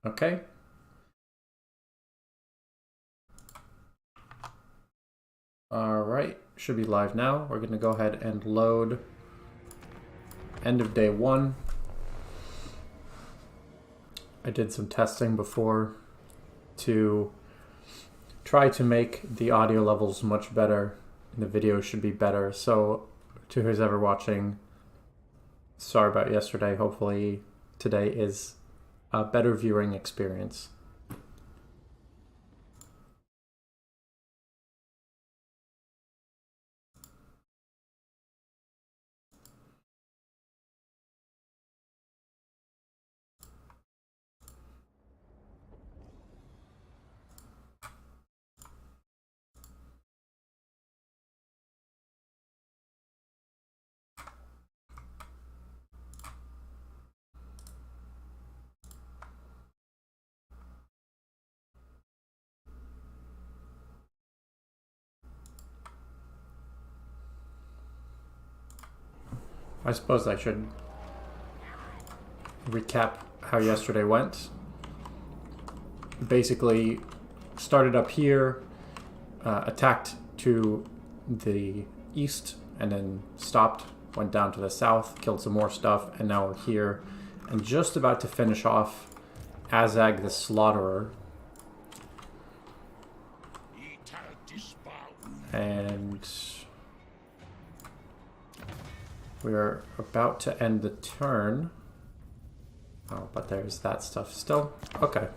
Okay. All right, should be live now. We're going to go ahead and load end of day 1. I did some testing before to try to make the audio levels much better, and the video should be better. So to who's ever watching, sorry about yesterday. Hopefully today is a better viewing experience. I suppose I should recap how yesterday went. Basically, started up here, attacked to the east, and then stopped, went down to the south, killed some more stuff, and now we're here, and just about to finish off Azag the Slaughterer. And we're about to end the turn. Oh, but there's that stuff still. Okay.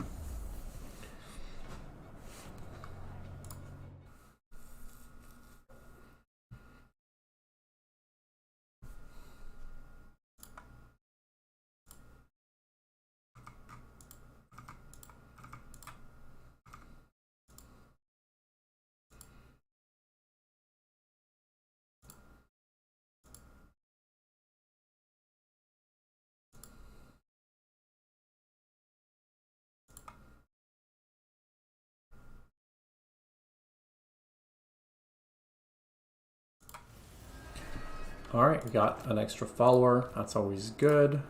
Alright, we got an extra follower. That's always good.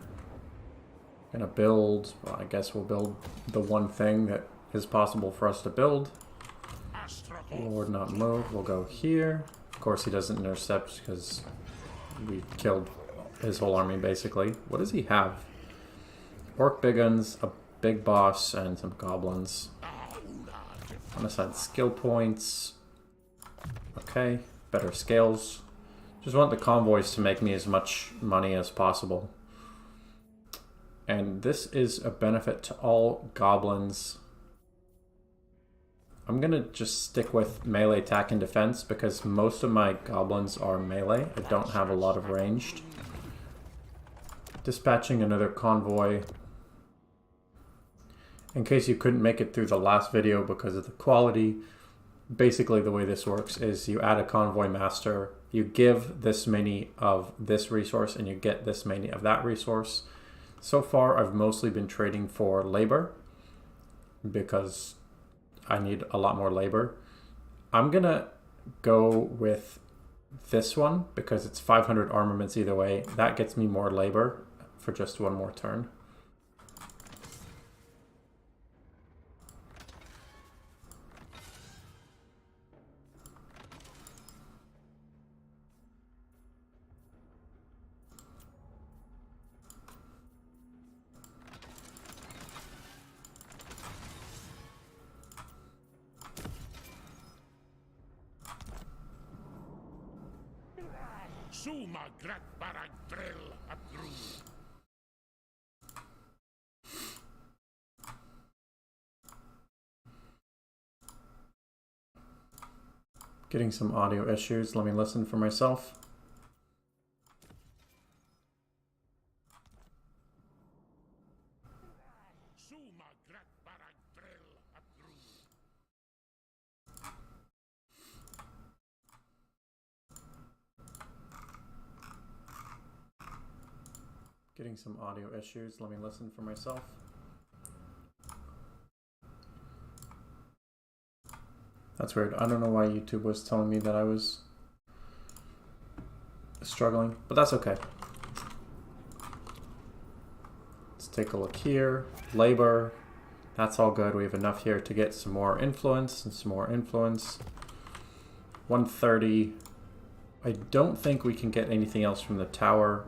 Gonna build, well, I guess we'll build the one thing that is possible for us to build. Lord not move, we'll go here. Of course he doesn't intercept because we killed his whole army basically. What does he have? Orc big guns, a big boss, and some goblins. On the side, skill points. Okay, better scales. Just want the convoys to make me as much money as possible. And this is a benefit to all goblins. I'm gonna just stick with melee attack and defense because most of my goblins are melee. I don't have a lot of ranged. Dispatching another convoy. In case you couldn't make it through the last video because of the quality, basically the way this works is you add a convoy master, you give this many of this resource, and you get this many of that resource. So far, I've mostly been trading for labor because I need a lot more labor. I'm gonna go with this one because it's 500 armaments either way. That gets me more labor for just one more turn. Getting some audio issues. Let me listen for myself. Getting some audio issues. Let me listen for myself. That's weird. I don't know why YouTube was telling me that I was struggling, but that's okay. Let's take a look here. Labor. That's all good. We have enough here to get some more influence and some more influence. 130. I don't think we can get anything else from the tower.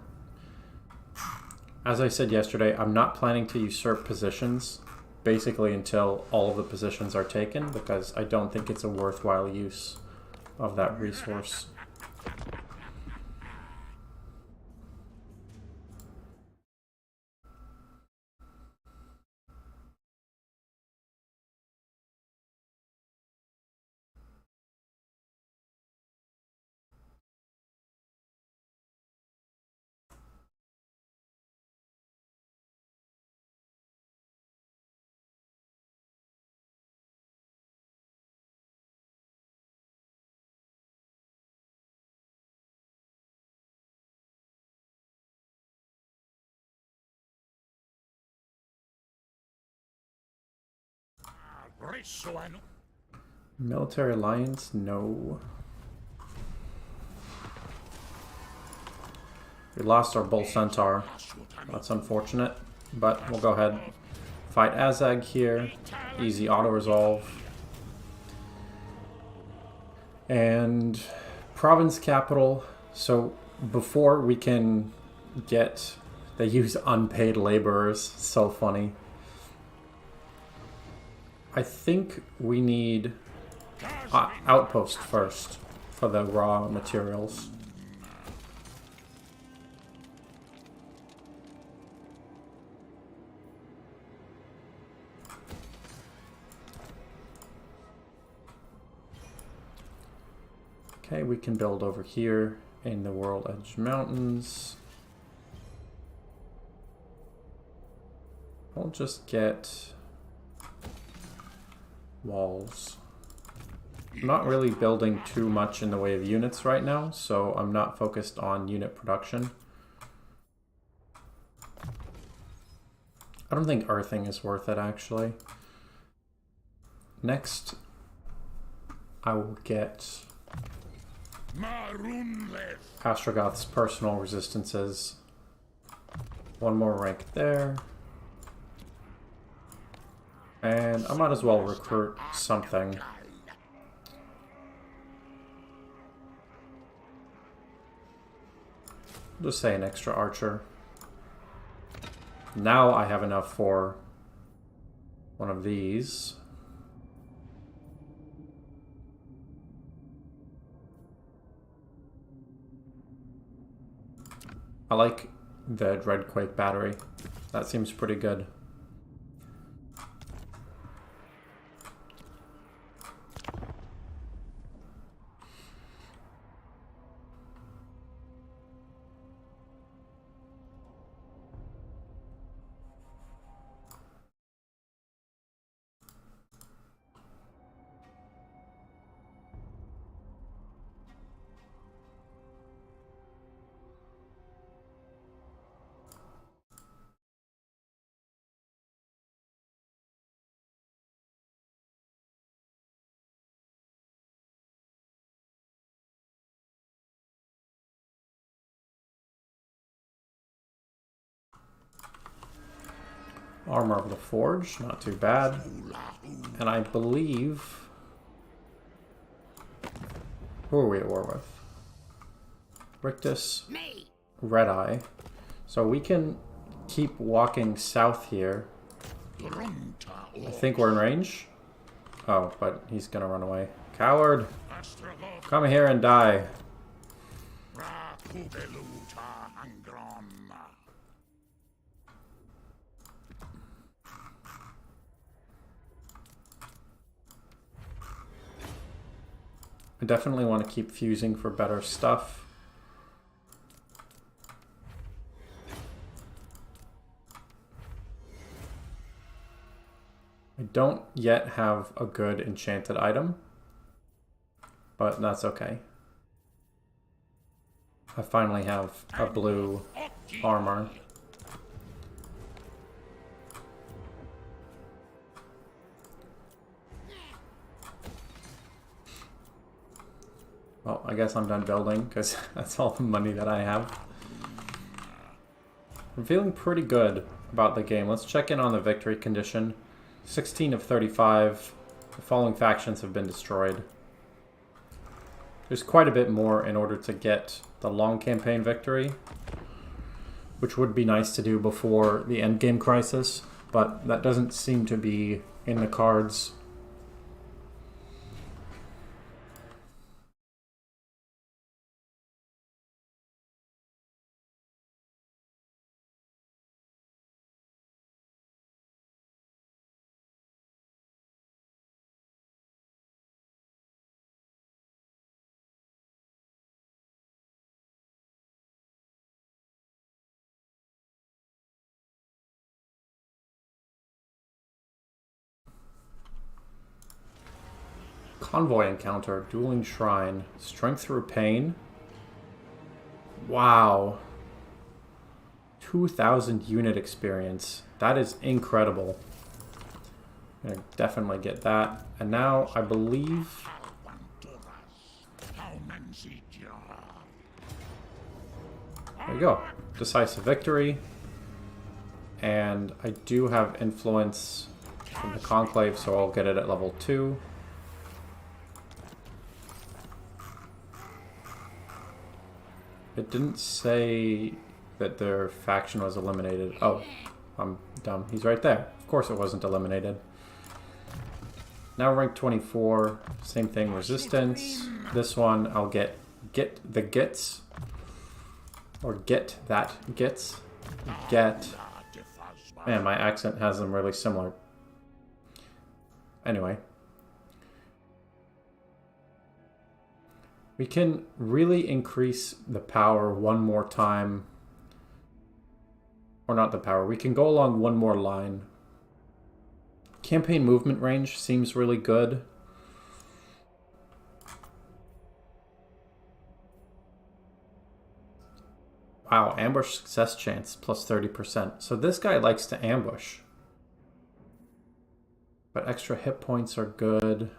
As I said yesterday, I'm not planning to usurp positions basically until all of the positions are taken, because I don't think it's a worthwhile use of that resource. Military alliance? No. We lost our Bull Centaur. That's unfortunate, but we'll go ahead. Fight Azag here. Easy auto-resolve. And province capital. So before we can get... They use unpaid laborers. So funny. I think we need outpost first for the raw materials. Okay, we can build over here in the World Edge Mountains. We'll just get walls. I'm not really building too much in the way of units right now, so I'm not focused on unit production. I don't think earthing is worth it, actually. Next, I will get Astragoth's personal resistances. One more rank there. And I might as well recruit something. Just say an extra archer. Now I have enough for one of these. I like the Dreadquake battery. That seems pretty good. Armor of the Forge, not too bad. And I believe... Who are we at war with? Rictus, Red Eye. So we can keep walking south here. I think we're in range. Oh, but he's gonna run away. Coward! Come here and die. I definitely want to keep fusing for better stuff. I don't yet have a good enchanted item, but that's okay. I finally have a blue armor. Well, I guess I'm done building, because that's all the money that I have. I'm feeling pretty good about the game. Let's check in on the victory condition. 16 of 35. The following factions have been destroyed. There's quite a bit more in order to get the long campaign victory, which would be nice to do before the endgame crisis, but that doesn't seem to be in the cards. Convoy encounter, dueling shrine, strength through pain. Wow. 2,000 unit experience. That is incredible. I'm gonna definitely get that. And now I believe... There you go. Decisive victory. And I do have influence from the Conclave, so I'll get it at level 2. It didn't say that their faction was eliminated. Oh, I'm dumb. He's right there. Of course it wasn't eliminated. Now rank 24. Same thing, resistance. This one I'll get the gits. Or get that gits. Get. Man, my accent has them really similar. Anyway. We can really increase the power one more time. Or not the power. We can go along one more line. Campaign movement range seems really good. Wow, ambush success chance plus 30%. So this guy likes to ambush. But extra hit points are good.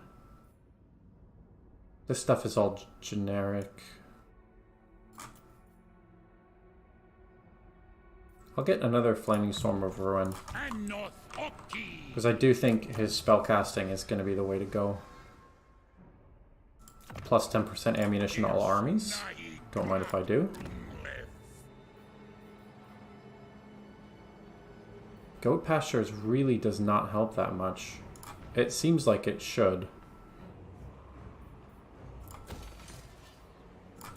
This stuff is all generic. I'll get another Flaming Storm of Ruin. Because I do think his spellcasting is going to be the way to go. Plus 10% ammunition to all armies. Don't mind if I do. Goat Pastures really does not help that much. It seems like it should.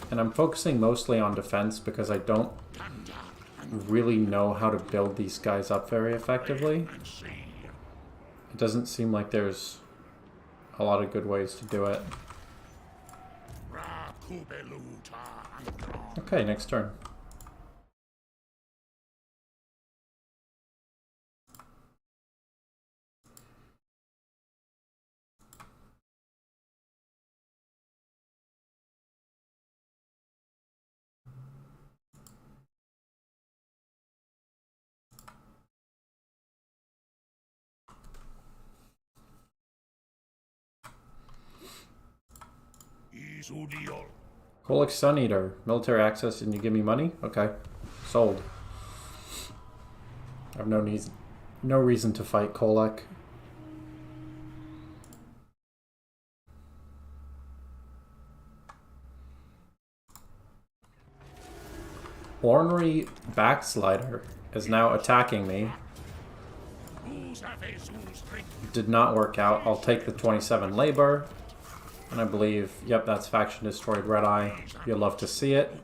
And I'm focusing mostly on defense because I don't really know how to build these guys up very effectively. It doesn't seem like there's a lot of good ways to do it. Okay, next turn. Kolek Sun Eater. Military access and you give me money? Okay. Sold. I have no reason to fight Kolek. Ornery Backslider is now attacking me. Did not work out. I'll take the 27 labor. And I believe, yep, that's Faction Destroyed Red Eye. You'll love to see it.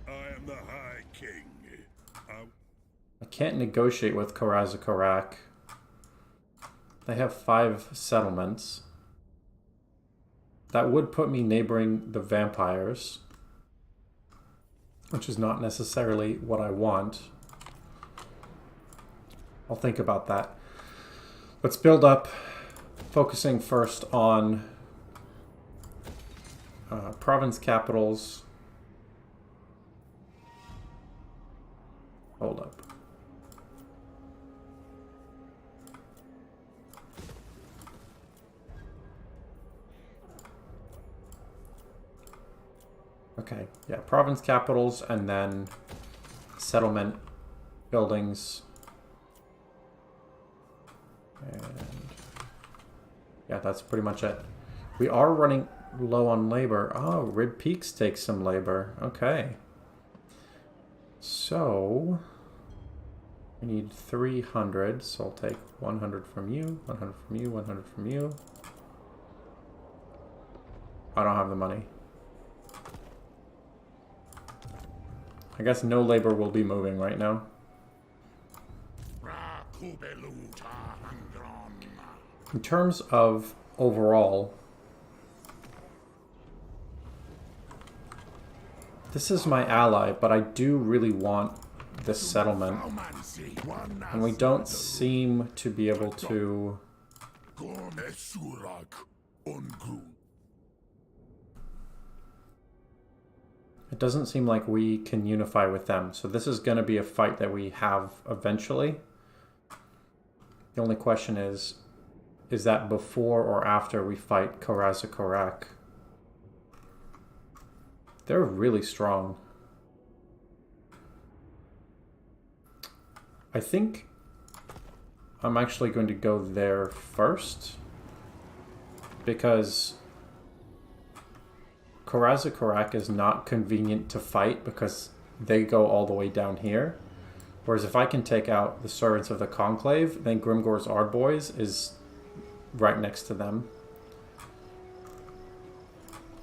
I am the High King. I can't negotiate with Karazakarak. They have 5 settlements. That would put me neighboring the vampires, which is not necessarily what I want. I'll think about that. Let's build up. Focusing first on province capitals. Hold up. Okay, yeah, province capitals and then settlement buildings. Yeah, that's pretty much it. We are running low on labor. Oh, Rib Peaks takes some labor. Okay. So, we need 300, so I'll take 100 from you, 100 from you, 100 from you. I don't have the money. I guess no labor will be moving right now. In terms of overall, this is my ally, but I do really want this settlement. And we don't seem to be able to... It doesn't seem like we can unify with them. So this is going to be a fight that we have eventually. The only question is that before or after we fight Karazakorak? They're really strong. I think I'm actually going to go there first, because Karazakorak is not convenient to fight because they go all the way down here. Whereas if I can take out the Servants of the Conclave, then Grimgor's Ardboys is right next to them.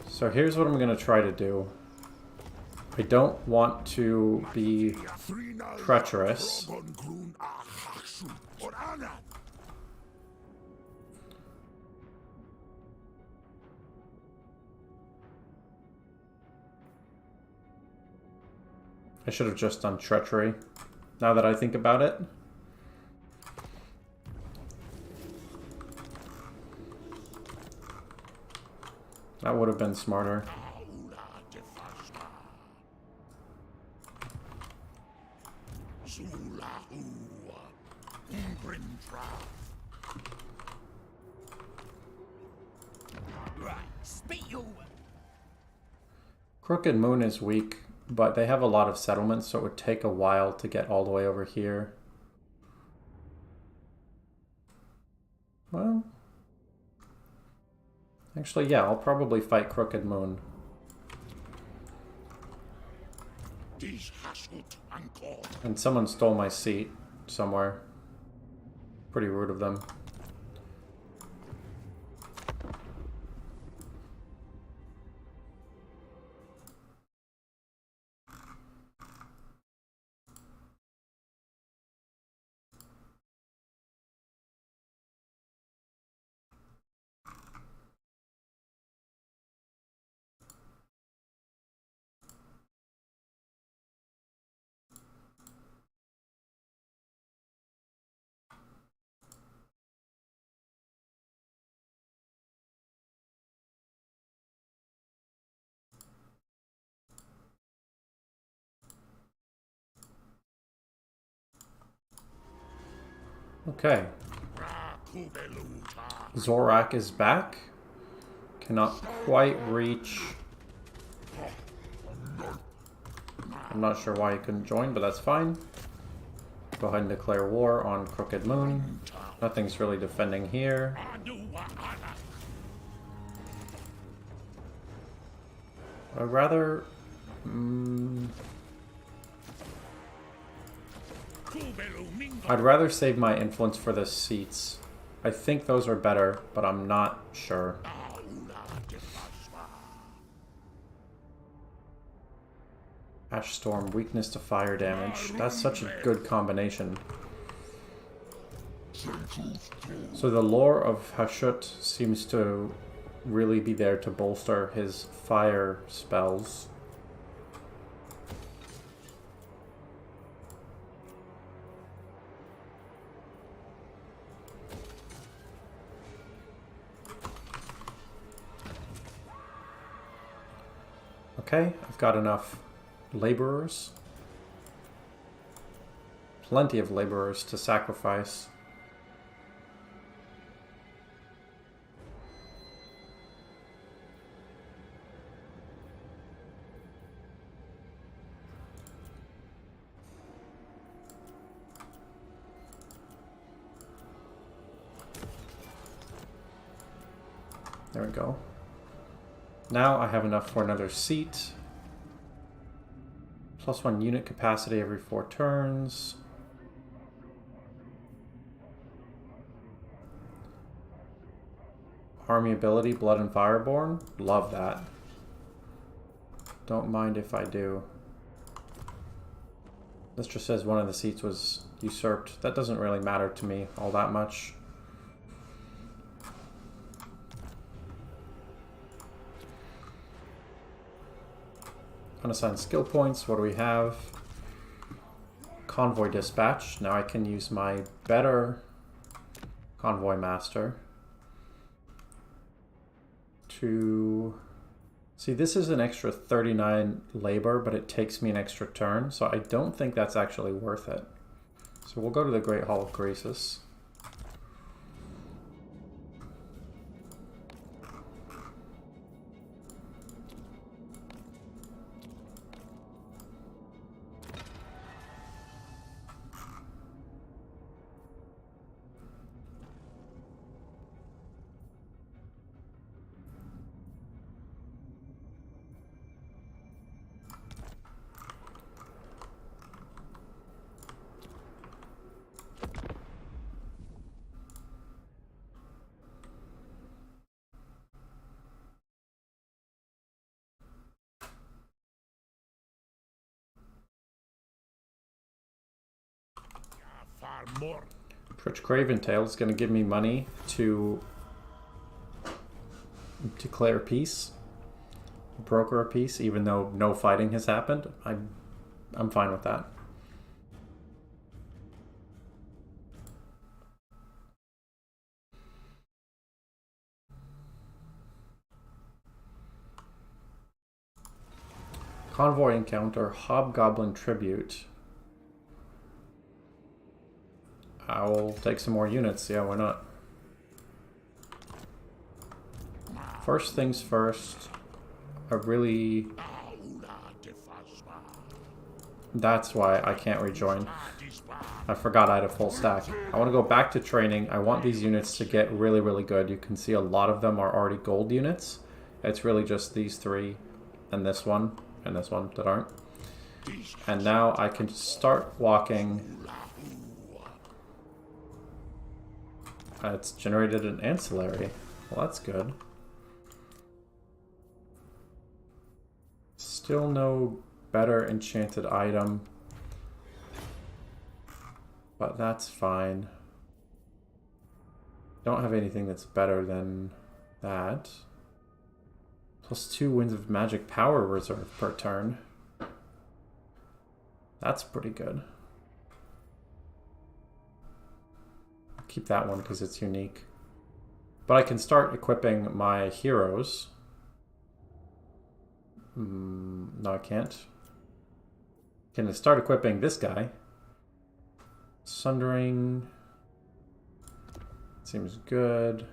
So here's what I'm going to try to do. I don't want to be treacherous. I should have just done treachery, now that I think about it. That would have been smarter. Crooked Moon is weak, but they have a lot of settlements, so it would take a while to get all the way over here. Well, actually, yeah, I'll probably fight Crooked Moon. And someone stole my seat somewhere. Pretty rude of them. Okay. Zorak is back. Cannot quite reach. I'm not sure why he couldn't join, but that's fine. Go ahead and declare war on Crooked Moon. Nothing's really defending here. I'd rather... I'd rather save my influence for the seats. I think those are better, but I'm not sure. Ash Storm, weakness to fire damage. That's such a good combination. So the lore of Hashut seems to really be there to bolster his fire spells. Okay, I've got enough laborers. Plenty of laborers to sacrifice. There we go. Now I have enough for another seat. +1 unit capacity every 4 turns. Army ability, Blood and Fireborn. Love that. Don't mind if I do. This just says one of the seats was usurped. That doesn't really matter to me all that much. Unassigned skill points. What do we have? Convoy dispatch. Now I can use my better convoy master to... See, this is an extra 39 labor, but it takes me an extra turn, so I don't think that's actually worth it. So we'll go to the Great Hall of Graces. More. Pritch Craventail is going to give me money to declare peace, broker a peace, even though no fighting has happened. I'm fine with that. Convoy encounter, Hobgoblin Tribute. I'll take some more units, yeah, why not? First things first, that's why I can't rejoin. I forgot I had a full stack. I want to go back to training. I want these units to get really, really good. You can see a lot of them are already gold units. It's really just these 3 and this one that aren't. And now I can start walking. It's generated an ancillary. Well, that's good. Still no better enchanted item. But that's fine. Don't have anything that's better than that. +2 Winds of Magic Power Reserve per turn. That's pretty good. Keep that one because it's unique. But I can start equipping my heroes. No, I can't. Can I start equipping this guy? Sundering. Seems good.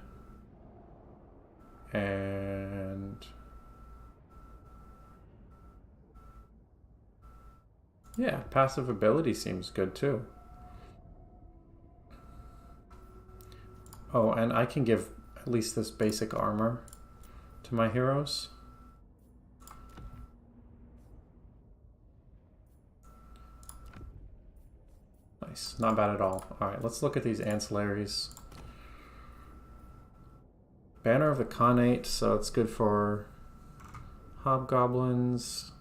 And... yeah, passive ability seems good too. Oh, and I can give at least this basic armor to my heroes. Nice, not bad at all. Alright, let's look at these ancillaries. Banner of the Khanate, so it's good for hobgoblins.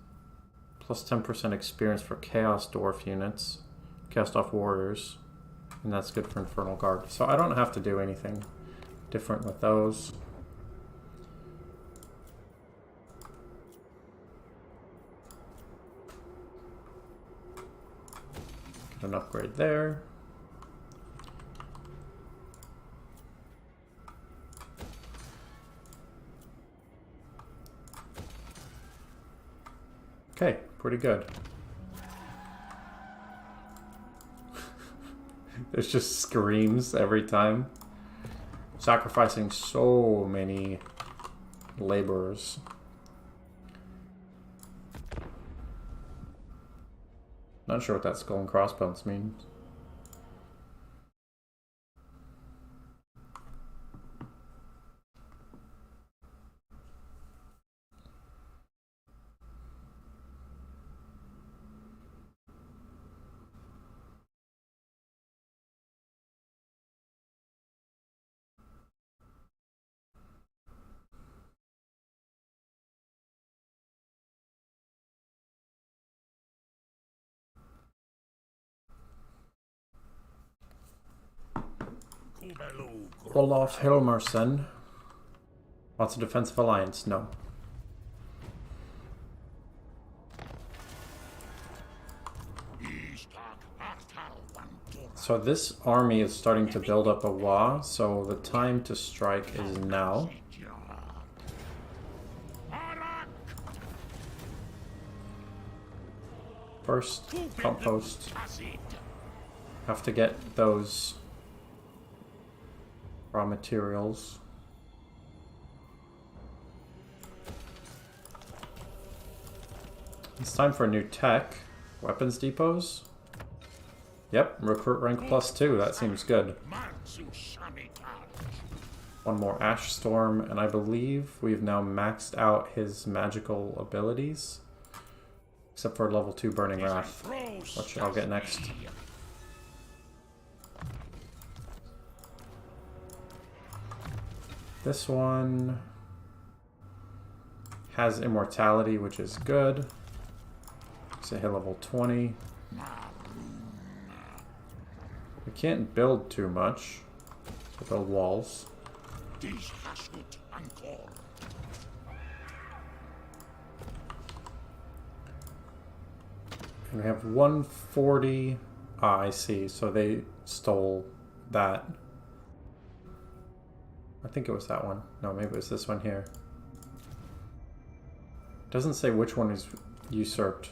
Plus 10% experience for Chaos Dwarf units. Chaos Dwarf warriors. And that's good for Infernal Guard. So I don't have to do anything different with those. Get an upgrade there. Okay, pretty good. There's just screams every time. Sacrificing so many laborers. Not sure what that skull and crossbones means. Olaf Hilmerson. Wants a defensive alliance? No. So this army is starting to build up a Wa, so the time to strike is now. First, outpost. Have to get those raw materials. It's time for a new tech. Weapons depots. Yep, recruit rank +2. That seems good. One more Ash Storm, and I believe we've now maxed out his magical abilities. Except for level 2 Burning Wrath, which I'll get next. This one has immortality, which is good. So hit level 20. We can't build too much. So build walls. And we have 140. Ah, I see. So they stole that. I think it was that one. No, maybe it was this one here. Doesn't say which one is usurped,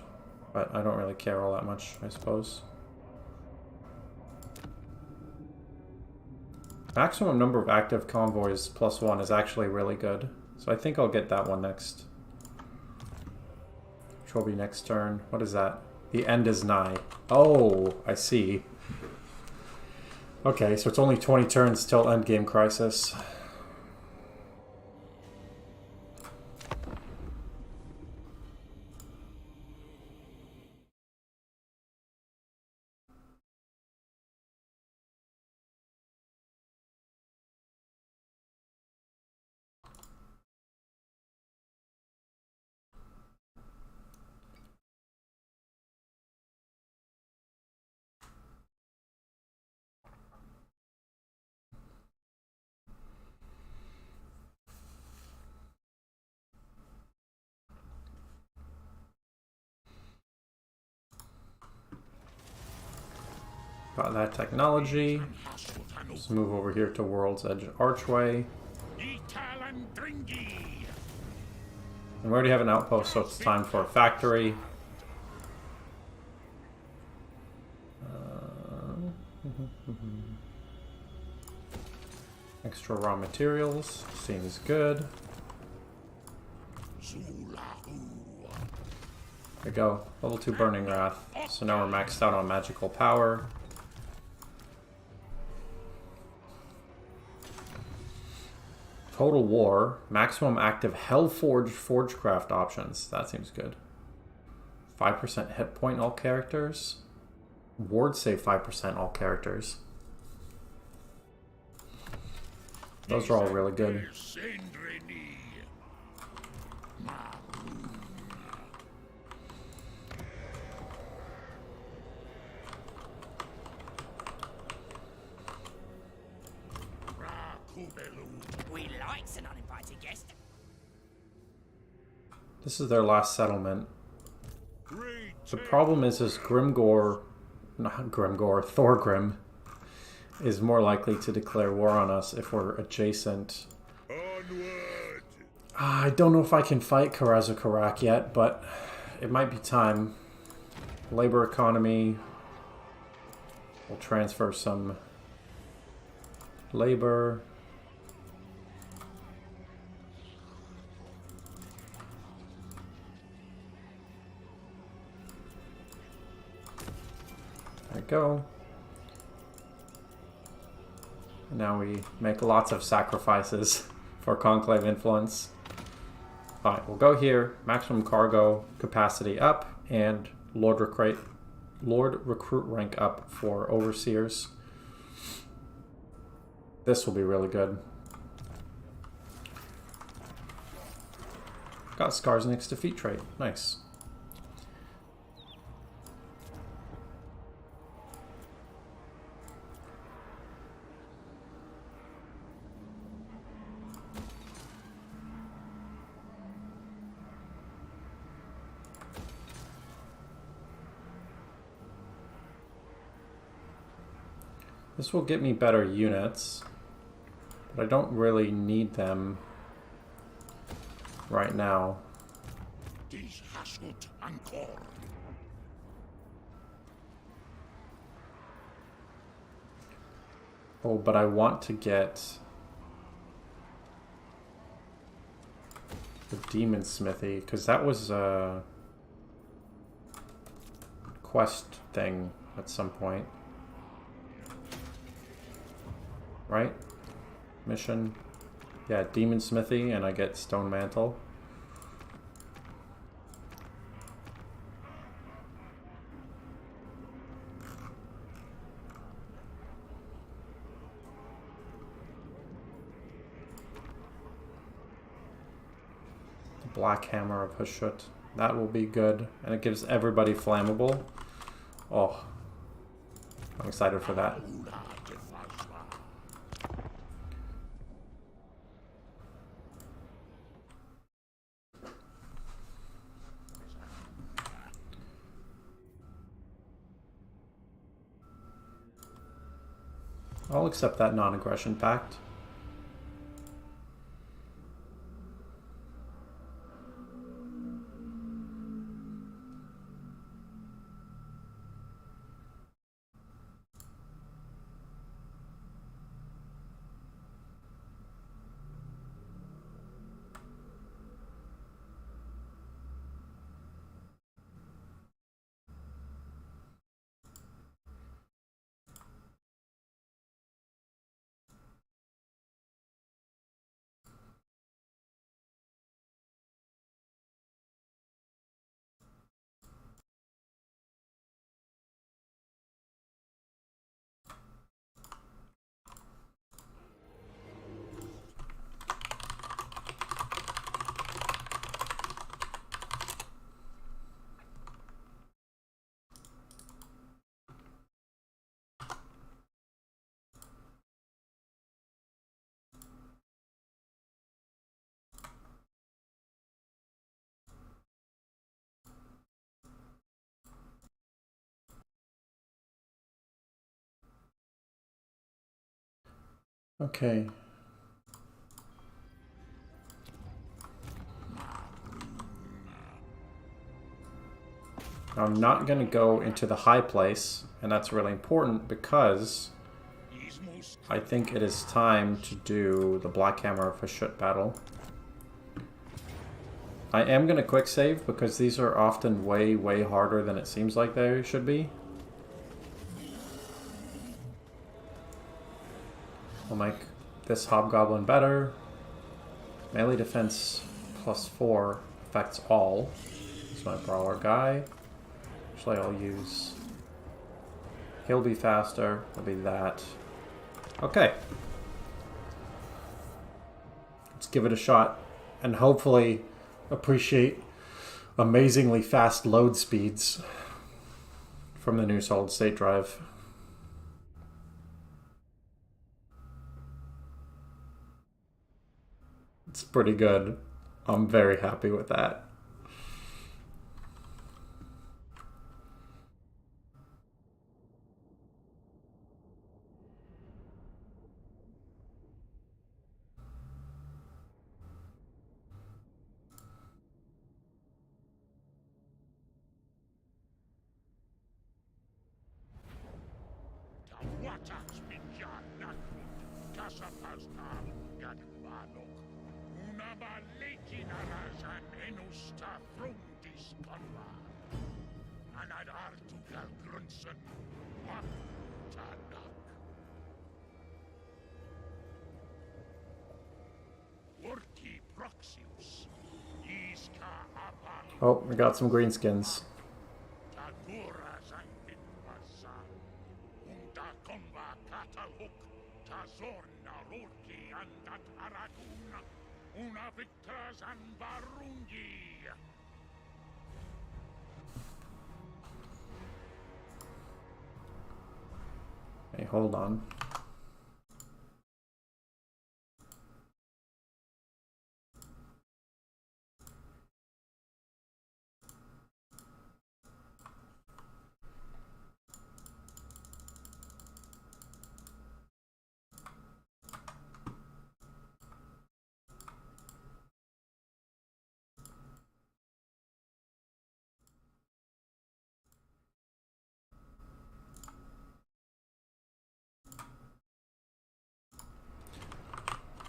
but I don't really care all that much, I suppose. Maximum number of active convoys +1 is actually really good. So I think I'll get that one next. Which will be next turn. What is that? The end is nigh. Oh, I see. Okay, so it's only 20 turns till endgame crisis. Got that technology. Let's move over here to World's Edge Archway. And we already have an outpost, so it's time for a factory. Extra raw materials. Seems good. There we go. Level 2 Burning Wrath. So now we're maxed out on magical power. Total War. Maximum active Hellforged Forgecraft options. That seems good. 5% hit point all characters. Ward save 5% all characters. Those are all really good. We like an uninvited guest. This is their last settlement. The problem is Thorgrim is more likely to declare war on us if we're adjacent. I don't know if I can fight Karazukarak yet, but it might be time. Labor economy. We'll transfer some labor. There we go. Now we make lots of sacrifices for Conclave influence. Alright, we'll go here. Maximum cargo capacity up and Lord Recruit rank up for Overseers. This will be really good. Got Skarsnik's defeat trait. Nice. This will get me better units, but I don't really need them right now. Oh, but I want to get the Demon Smithy, because that was a quest thing at some point. Right? Mission. Yeah, Demon Smithy, and I get Stone Mantle. The Black Hammer of Hashut. That will be good. And it gives everybody flammable. Oh. I'm excited for that. I'll accept that non-aggression pact. Okay. I'm not going to go into the high place, and that's really important because I think it is time to do the Black Hammer of Hashut battle. I am going to quick save because these are often way, way harder than it seems like they should be. I'll make this Hobgoblin better. Melee defense +4 affects all. He's my brawler guy. Actually, I'll use... He'll be faster. It'll be that. Okay. Let's give it a shot. And hopefully appreciate amazingly fast load speeds from the new solid-state drive. It's pretty good. I'm very happy with that. Oh, we got some greenskins. Hey, hold on.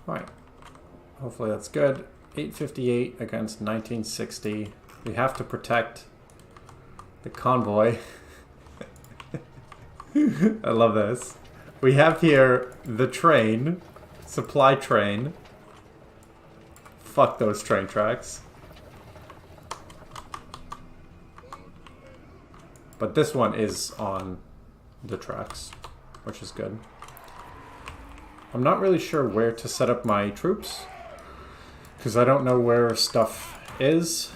Alright. Hopefully that's good. 858 against 1960. We have to protect the convoy. I love this. We have here the train. Supply train. Fuck those train tracks. But this one is on the tracks, which is good. I'm not really sure where to set up my troops, because I don't know where stuff is.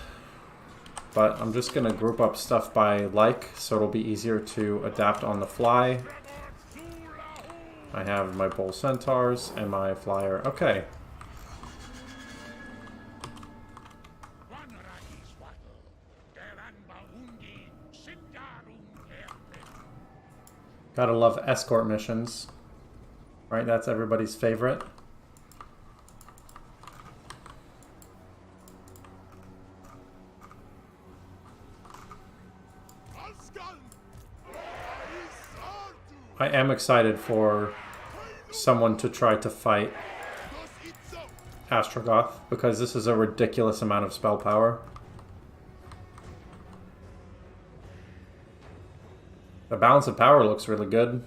But I'm just going to group up stuff by like, so it'll be easier to adapt on the fly. I have my bull centaurs and my flyer. Okay. Gotta love escort missions. Right, that's everybody's favorite. I am excited for someone to try to fight Astragoth, because this is a ridiculous amount of spell power. The balance of power looks really good.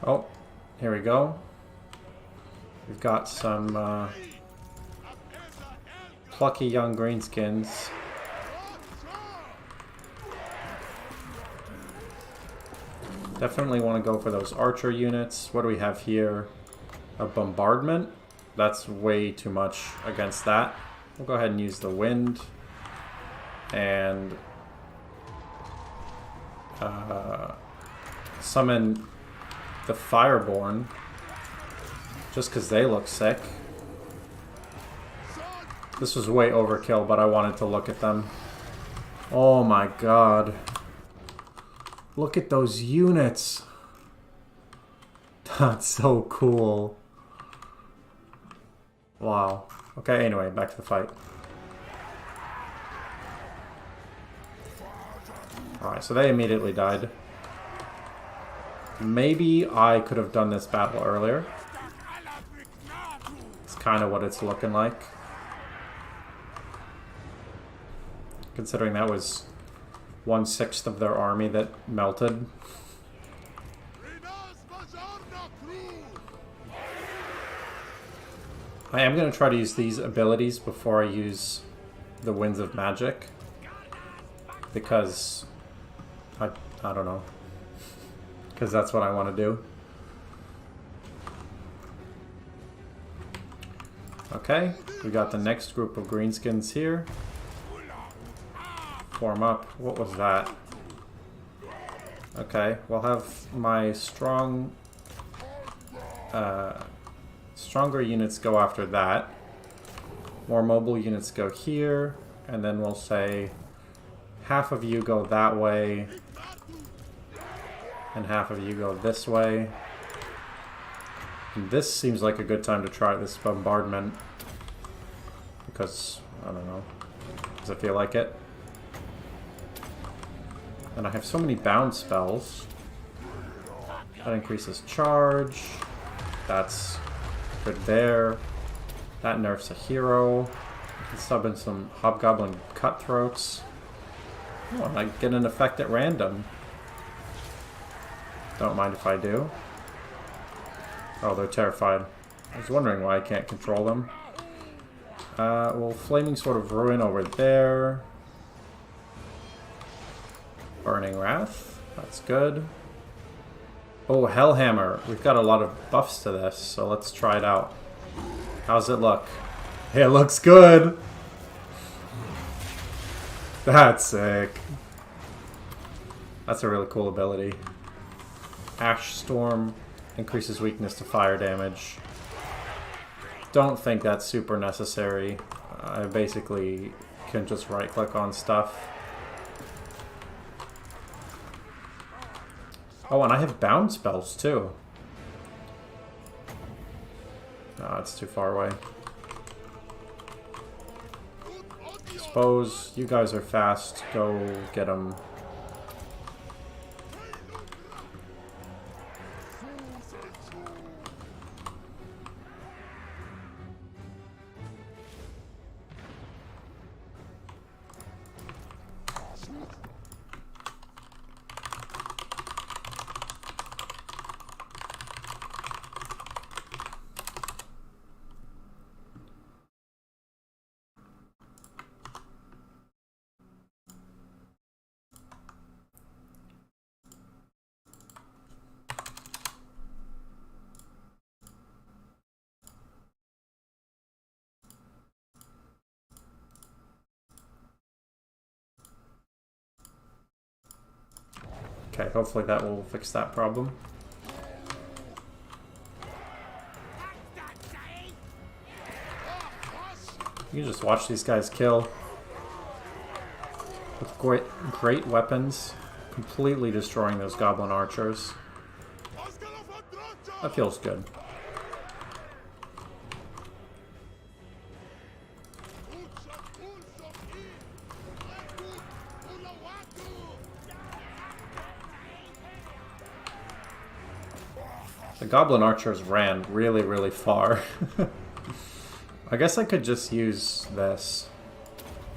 Oh, here we go. We've got some plucky young greenskins. Definitely want to go for those archer units. What do we have here? A bombardment? That's way too much against that. We'll go ahead and use the wind. And summon the Fireborn, just because they look sick. This was way overkill, but I wanted to look at them. Oh my god. Look at those units. That's so cool. Wow. Okay, anyway, back to the fight. Alright, so they immediately died. Maybe I could have done this battle earlier. It's kind of what it's looking like. Considering that was 1/6 of their army that melted. I am going to try to use these abilities before I use the Winds of Magic. Because I don't know. Because that's what I want to do. Okay, we got the next group of greenskins here. Form up. What was that? Okay, we'll have my stronger units go after that. More mobile units go here, and then we'll say half of you go that way, and half of you go this way. And this seems like a good time to try this bombardment, because, I don't know, does it feel like it? And I have so many bound spells. That increases charge. That's good there. That nerfs a hero. I can sub in some Hobgoblin Cutthroats. Oh, and I get an effect at random. Don't mind if I do. Oh, they're terrified. I was wondering why I can't control them. Well, Flaming Sword of Ruin over there. Burning Wrath. That's good. Oh, Hellhammer. We've got a lot of buffs to this, so let's try it out. How's it look? Hey, it looks good! That's sick. That's a really cool ability. Ash Storm increases weakness to fire damage. Don't think that's super necessary. I basically can just right-click on stuff. Oh, and I have bound spells too. No, it's too far away. Suppose you guys are fast. Go get them. Okay, hopefully that will fix that problem. You can just watch these guys kill with great weapons, completely destroying those goblin archers. That feels good. The goblin archers ran really, really far. I guess I could just use this.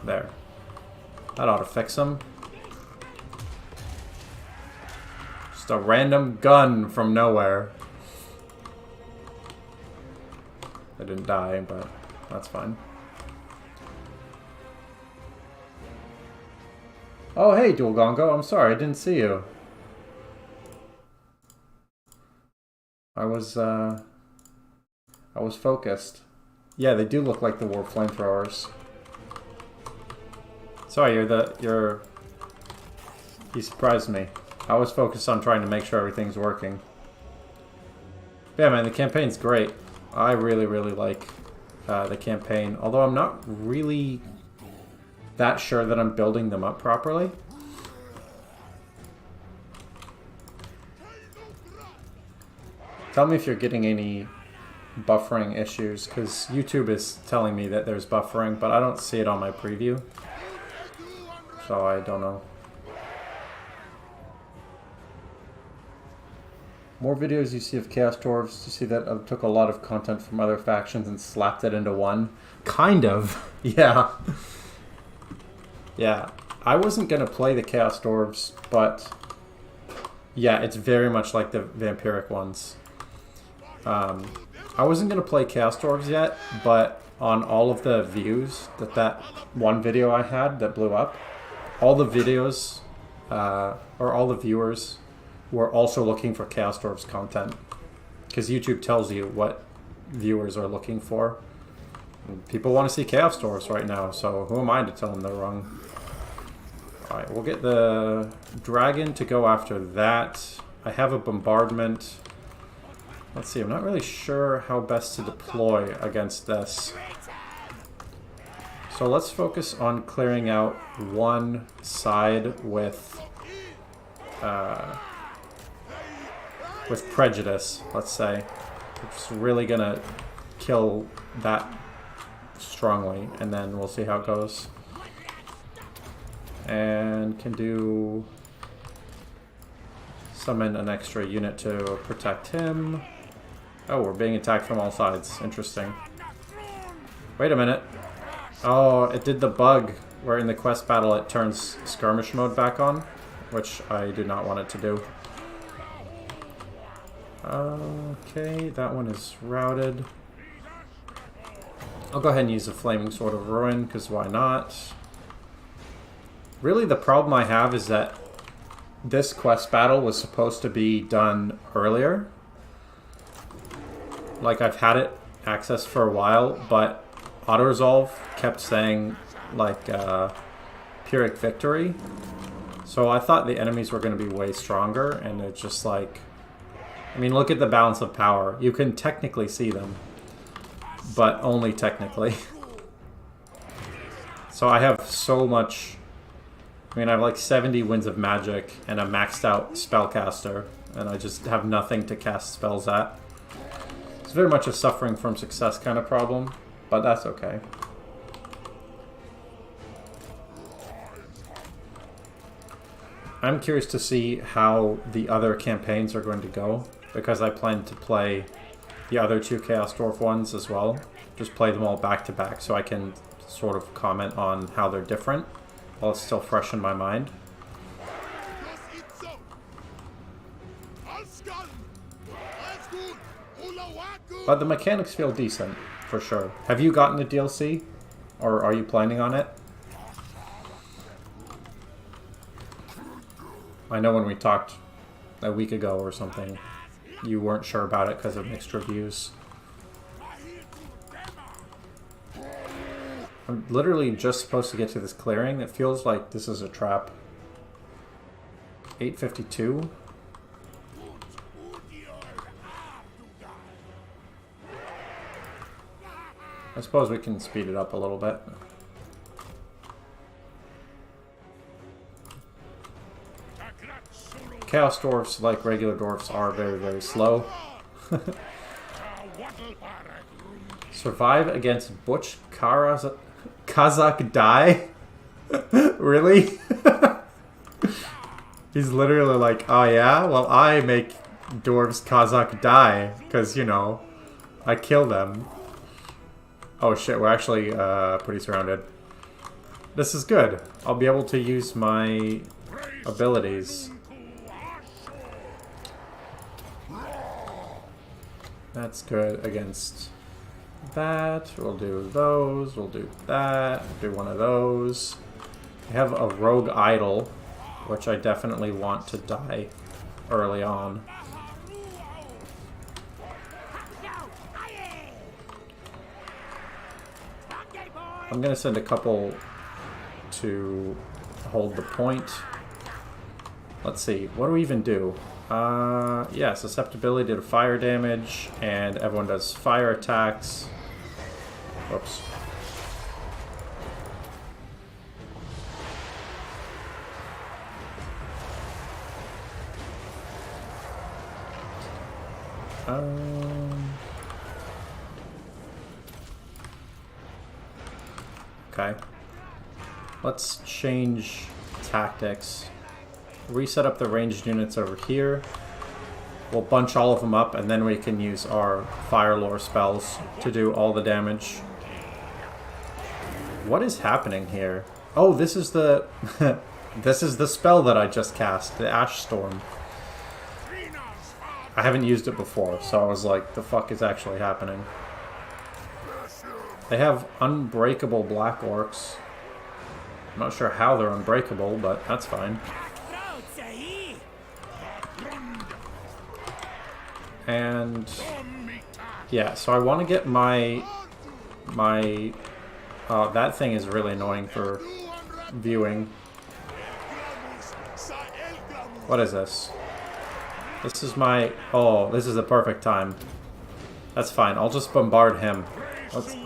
There. That ought to fix them. Just a random gun from nowhere. I didn't die, but that's fine. Oh, hey, Dual Gongo. I'm sorry, I didn't see you. I was focused. Yeah, they do look like the war flamethrowers. Sorry, you surprised me. I was focused on trying to make sure everything's working. Yeah, man, the campaign's great. I really, really like the campaign. Although I'm not really that sure that I'm building them up properly. Tell me if you're getting any buffering issues, because YouTube is telling me that there's buffering, but I don't see it on my preview. So I don't know. More videos you see of Chaos Dwarves. You see that I took a lot of content from other factions and slapped it into one. Kind of. Yeah. Yeah. I wasn't going to play the Chaos Dwarves, but yeah, it's very much like the vampiric ones. I wasn't going to play Chaos Dwarves yet, but on all of the views that one video I had that blew up, all the videos, or all the viewers were also looking for Chaos Dwarves content. Because YouTube tells you what viewers are looking for. And people want to see Chaos Dwarves right now, so who am I to tell them they're wrong? Alright, we'll get the dragon to go after that. I have a bombardment. Let's see, I'm not really sure how best to deploy against this. So let's focus on clearing out one side with prejudice, let's say. We're just really gonna kill that strongly, and then we'll see how it goes. And can do summon an extra unit to protect him. Oh, we're being attacked from all sides. Interesting. Wait a minute. Oh, it did the bug where in the quest battle it turns skirmish mode back on, which I do not want it to do. Okay, that one is routed. I'll go ahead and use a Flaming Sword of Ruin, because why not? Really, the problem I have is that this quest battle was supposed to be done earlier. Like, I've had it accessed for a while, but AutoResolve kept saying, like, Pyrrhic Victory. So I thought the enemies were going to be way stronger, and it's just like... I mean, look at the balance of power. You can technically see them, but only technically. So I have so much... I mean, I have like 70 Winds of Magic and a maxed out Spellcaster, and I just have nothing to cast spells at. It's very much a suffering from success kind of problem, but that's okay. I'm curious to see how the other campaigns are going to go, because I plan to play the other 2 Chaos Dwarf ones as well. Just play them all back to back so I can sort of comment on how they're different while it's still fresh in my mind. But the mechanics feel decent, for sure. Have you gotten the DLC? Or are you planning on it? I know when we talked a week ago or something, you weren't sure about it because of mixed reviews. I'm literally just supposed to get to this clearing. It feels like this is a trap. 852. I suppose we can speed it up a little bit. Chaos dwarfs, like regular dwarfs, are very, very slow. Survive against Butch Kazakh die? Really? He's literally like, oh yeah? Well, I make dwarves Kazakh die, because, you know, I kill them. Oh shit, we're actually pretty surrounded. This is good. I'll be able to use my abilities. That's good against that. We'll do those. We'll do that. Do one of those. I have a rogue idol, which I definitely want to die early on. I'm going to send a couple to hold the point. Let's see. What do we even do? Yeah, susceptibility to fire damage, and everyone does fire attacks. Whoops. Okay. Let's change tactics. Reset up the ranged units over here. We'll bunch all of them up, and then we can use our fire lore spells to do all the damage. What is happening here? Oh, this is the this is the spell that I just cast, the Ash Storm. I haven't used it before, so I was like, the fuck is actually happening? They have unbreakable black orcs. I'm not sure how they're unbreakable, but that's fine. And yeah, so I want to get my that thing is really annoying for viewing. What is this? This is my... Oh, this is the perfect time. That's fine. I'll just bombard him.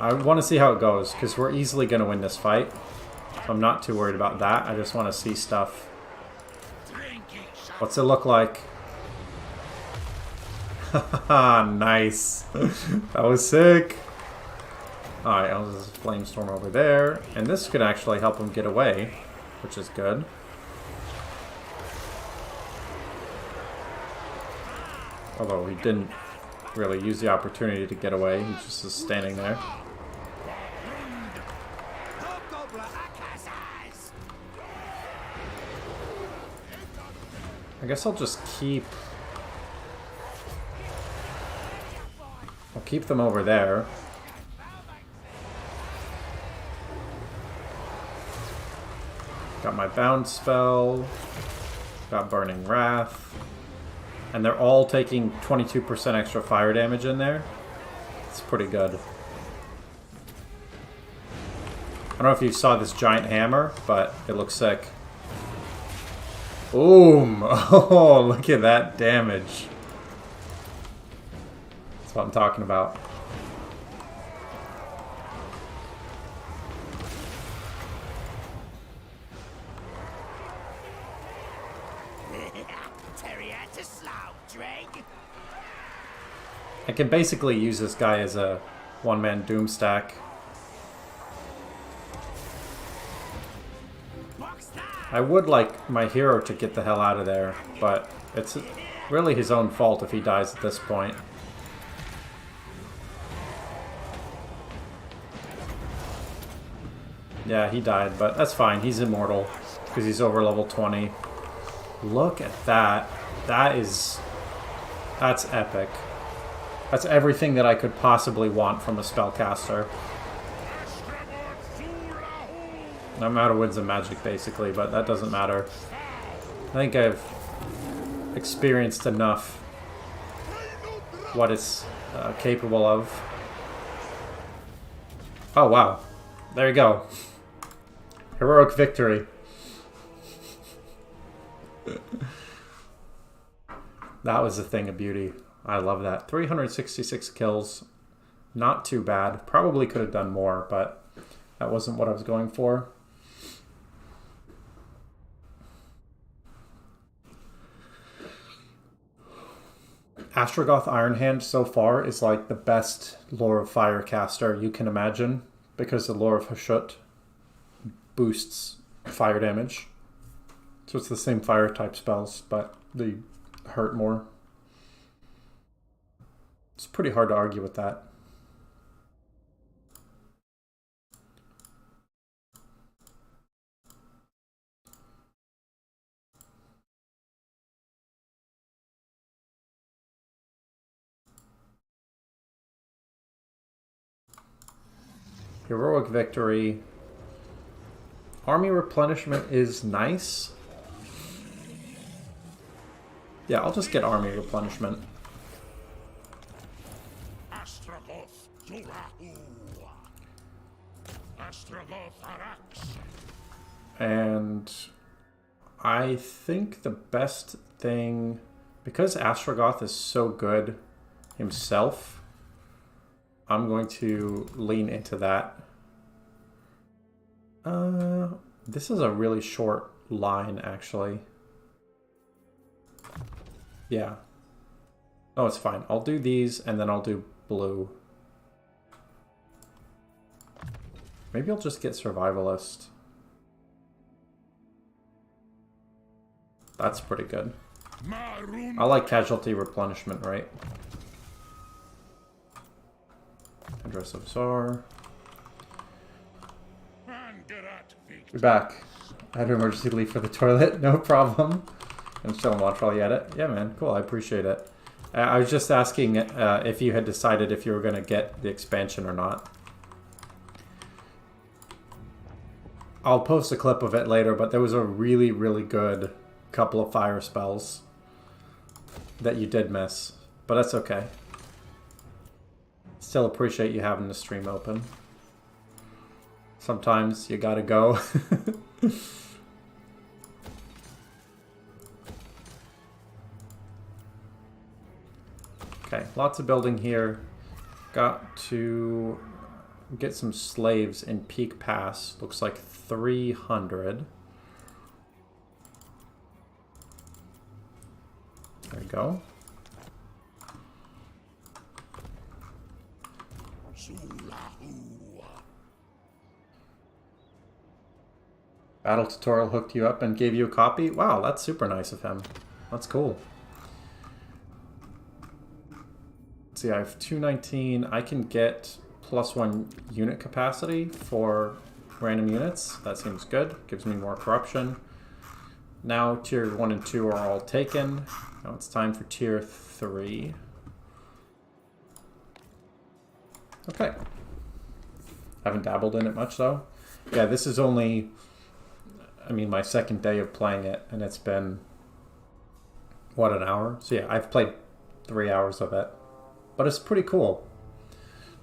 I want to see how it goes, because we're easily going to win this fight. So I'm not too worried about that. I just want to see stuff. What's it look like? Haha, nice. That was sick. Alright, I'll just flamestorm over there. And this could actually help him get away, which is good. Although he didn't really use the opportunity to get away. He just is standing there. I guess I'll just keep... I'll keep them over there. Got my bound spell. Got Burning Wrath. And they're all taking 22% extra fire damage in there. It's pretty good. I don't know if you saw this giant hammer, but it looks sick. Boom! Oh, look at that damage. That's what I'm talking about. I can basically use this guy as a one-man doom stack. I would like my hero to get the hell out of there, but it's really his own fault if he dies at this point. Yeah, he died, but that's fine. He's immortal because he's over level 20. Look at that. That's epic. That's everything that I could possibly want from a spellcaster. I'm out of Winds of Magic, basically, but that doesn't matter. I think I've experienced enough what it's capable of. Oh, wow. There you go. Heroic victory. That was a thing of beauty. I love that. 366 kills. Not too bad. Probably could have done more, but that wasn't what I was going for. Astragoth Ironhand so far is like the best Lore of Fire caster you can imagine, because the Lore of Hashut boosts fire damage. So it's the same fire type spells, but they hurt more. It's pretty hard to argue with that. Heroic victory. Army replenishment is nice. Yeah, I'll just get army replenishment. And I think the best thing, because Astragoth is so good himself, I'm going to lean into that. This is a really short line, actually. Yeah. Oh, it's fine. I'll do these, and then I'll do blue. Maybe I'll just get Survivalist. That's pretty good. I like casualty replenishment, right? Address of Tsar. You're back. I had to emergency leave for the toilet. No problem. I'm still in watch while you edit. Yeah, man. Cool. I appreciate it. I was just asking if you had decided if you were going to get the expansion or not. I'll post a clip of it later, but there was a really, really good couple of fire spells that you did miss. But that's okay. Still appreciate you having the stream open. Sometimes you gotta go. Okay, lots of building here. Got to get some slaves in Peak Pass. Looks like 300. There we go. Battle Tutorial hooked you up and gave you a copy? Wow, that's super nice of him. That's cool. Let's see, I have 219. I can get +1 unit capacity for random units. That seems good. Gives me more corruption. Now tier 1 and 2 are all taken. Now it's time for tier 3. Okay. Haven't dabbled in it much though. Yeah, this is only, I mean, my second day of playing it, and it's been, what, an hour? So yeah, I've played 3 hours of it. But it's pretty cool.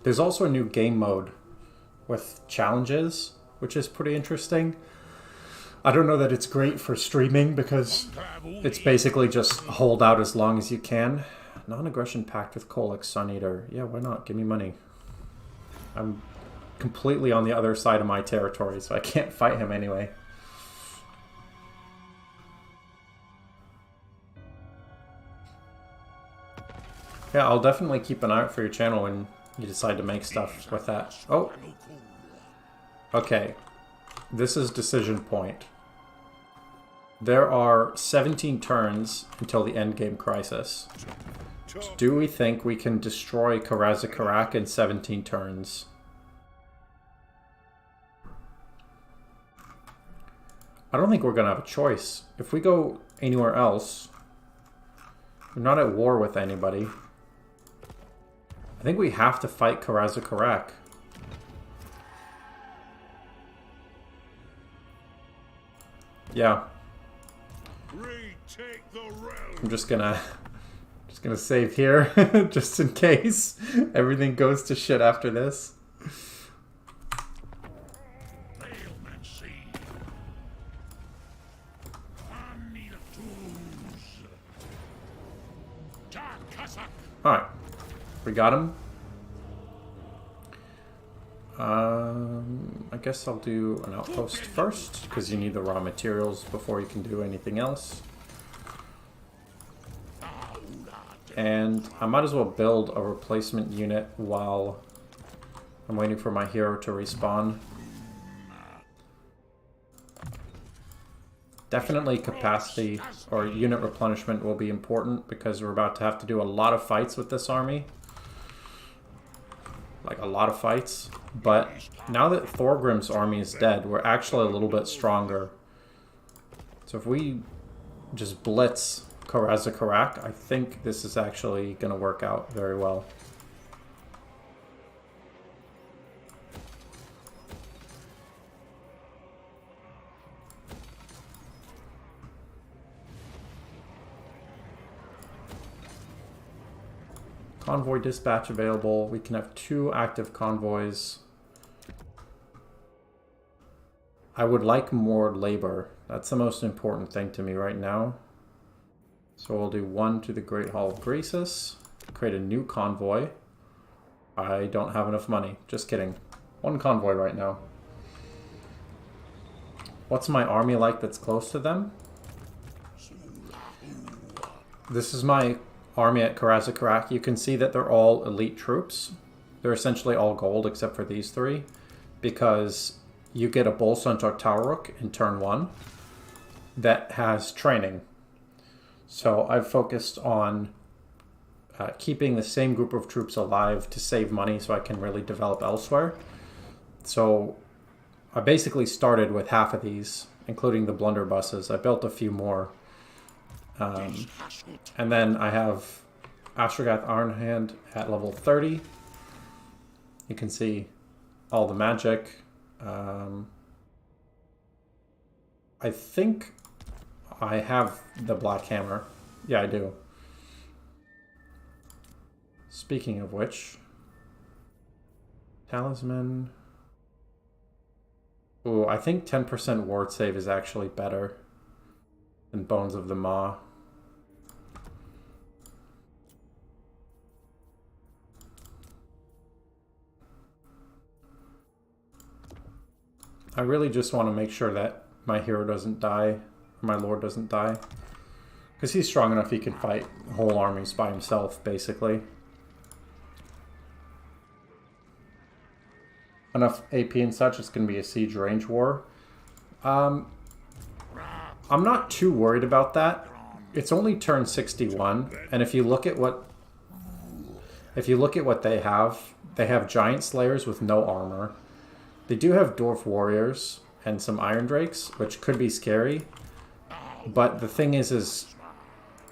There's also a new game mode with challenges, which is pretty interesting. I don't know that it's great for streaming because it's basically just hold out as long as you can. Non-aggression pact with Kolek, Sun Eater. Yeah, why not? Give me money. I'm completely on the other side of my territory, so I can't fight him anyway. Yeah, I'll definitely keep an eye out for your channel when you decide to make stuff with that. Oh! Okay. This is decision point. There are 17 turns until the endgame crisis. Do we think we can destroy Karazakarak in 17 turns? I don't think we're going to have a choice. If we go anywhere else, we're not at war with anybody. I think we have to fight Karazakarak. Yeah. I'm just gonna save here just in case everything goes to shit after this. Alright. We got him. I guess I'll do an outpost first, because you need the raw materials before you can do anything else. And I might as well build a replacement unit while I'm waiting for my hero to respawn. Definitely capacity or unit replenishment will be important because we're about to have to do a lot of fights with this army. Like a lot of fights. But now that Thorgrim's army is dead, we're actually a little bit stronger. So if we just blitz Karazakarak, I think this is actually going to work out very well. Convoy dispatch available. We can have 2 active convoys. I would like more labor. That's the most important thing to me right now. So we'll do 1 to the Great Hall of Graces. Create a new convoy. I don't have enough money. Just kidding. 1 convoy right now. What's my army like that's close to them? This is my army at Karazakarak. You can see that they're all elite troops. They're essentially all gold except for these 3. Because you get a Bull Centaur Tauruk in turn 1 that has training. So I've focused on keeping the same group of troops alive to save money so I can really develop elsewhere. So I basically started with half of these, including the blunderbusses. I built a few more. And then I have Astragoth Ironhand at level 30. You can see all the magic. I think I have the Black Hammer. Yeah, I do. Speaking of which, Talisman. Ooh, I think 10% ward save is actually better than Bones of the Maw. I really just want to make sure that my hero doesn't die, or my lord doesn't die. Because he's strong enough he can fight whole armies by himself, basically. Enough AP and such, it's going to be a siege range war. I'm not too worried about that. It's only turn 61, and if you look at what they have giant slayers with no armor. They do have dwarf warriors and some iron drakes, which could be scary. But the thing is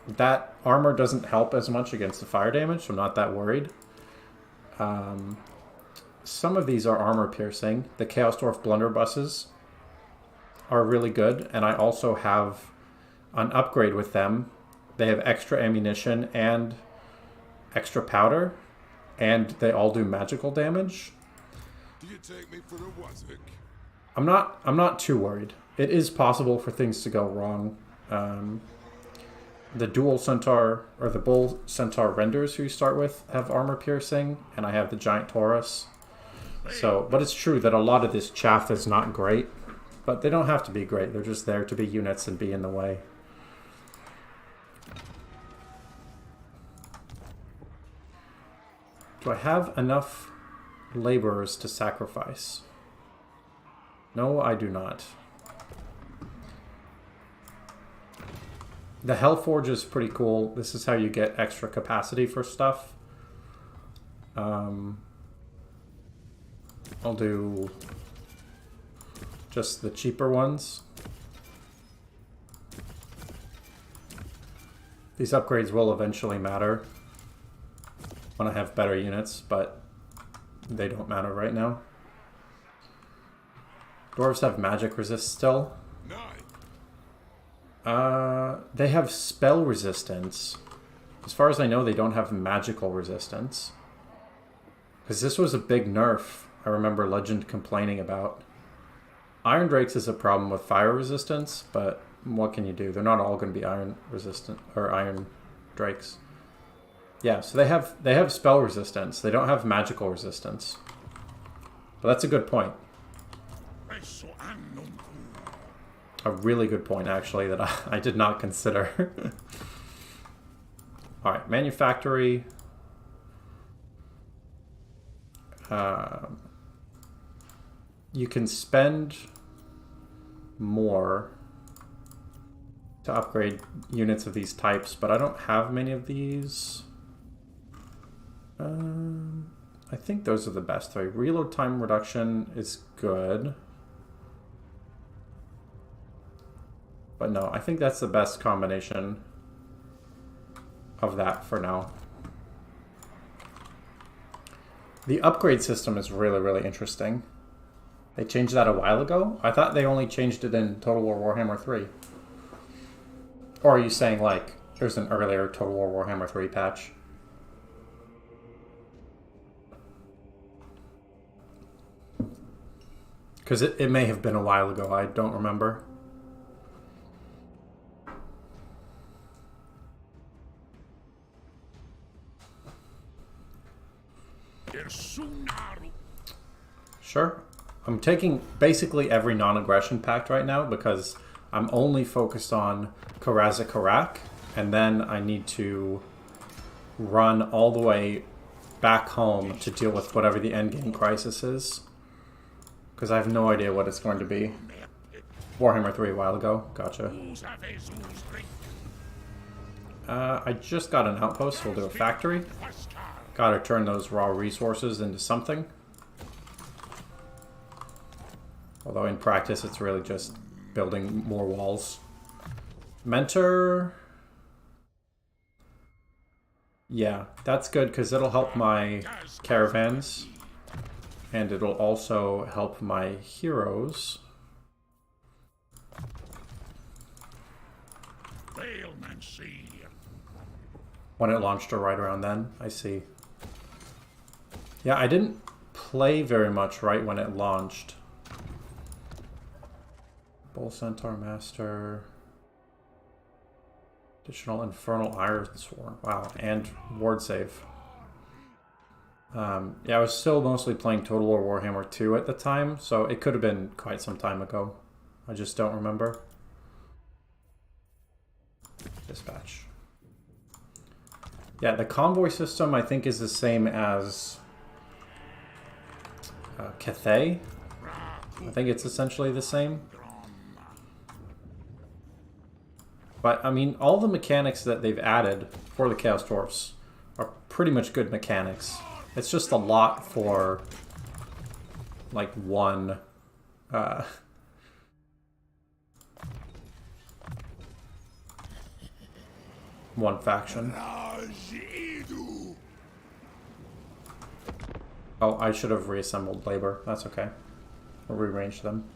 that armor doesn't help as much against the fire damage, so I'm not that worried. Some of these are armor piercing. The Chaos Dwarf blunderbusses are really good, and I also have an upgrade with them. They have extra ammunition and extra powder, and they all do magical damage. You take me for a Wazzik. I'm not too worried. It is possible for things to go wrong. The dual centaur or the bull centaur renders who you start with have armor piercing, and I have the giant Taurus. So, but it's true that a lot of this chaff is not great, but they don't have to be great. They're just there to be units and be in the way. Do I have enough laborers to sacrifice? No, I do not. The Hellforge is pretty cool. This is how you get extra capacity for stuff. I'll do just the cheaper ones. These upgrades will eventually matter when I have better units, but they don't matter right now. Dwarves have magic resist still. They have spell resistance. As far as I know, they don't have magical resistance. Because this was a big nerf, I remember Legend complaining about. Iron Drakes is a problem with fire resistance, but what can you do? They're not all going to be iron resistant, or Iron Drakes. Yeah, so they have spell resistance. They don't have magical resistance. But that's a good point. A really good point, actually, that I did not consider. Alright, manufactory. You can spend more to upgrade units of these types, but I don't have many of these. I think those are the best three. Reload time reduction is good. But no, I think that's the best combination of that for now. The upgrade system is really, really interesting. They changed that a while ago? I thought they only changed it in Total War Warhammer 3. Or are you saying, like, there's an earlier Total War Warhammer 3 patch? Because it may have been a while ago, I don't remember. Sure. I'm taking basically every non-aggression pact right now because I'm only focused on Karaz-Karak, and then I need to run all the way back home to deal with whatever the endgame crisis is. Because I have no idea what it's going to be. Warhammer 3 a while ago. Gotcha. I just got an outpost, so we'll do a factory. Gotta turn those raw resources into something. Although in practice, it's really just building more walls. Mentor. Yeah, that's good because it'll help my caravans. And it'll also help my heroes. When it launched or right around then, I see. Yeah, I didn't play very much right when it launched. Bull Centaur Master. Additional Infernal Iron Sworn. Wow, and Ward Save. Yeah, I was still mostly playing Total War Warhammer 2 at the time, so it could have been quite some time ago. I just don't remember. Dispatch. Yeah, the convoy system I think is the same as Cathay. I think it's essentially the same. But, I mean, all the mechanics that they've added for the Chaos Dwarfs are pretty much good mechanics. It's just a lot for, like, one faction. Oh, I should have reassembled labor. That's okay. Or rearranged them.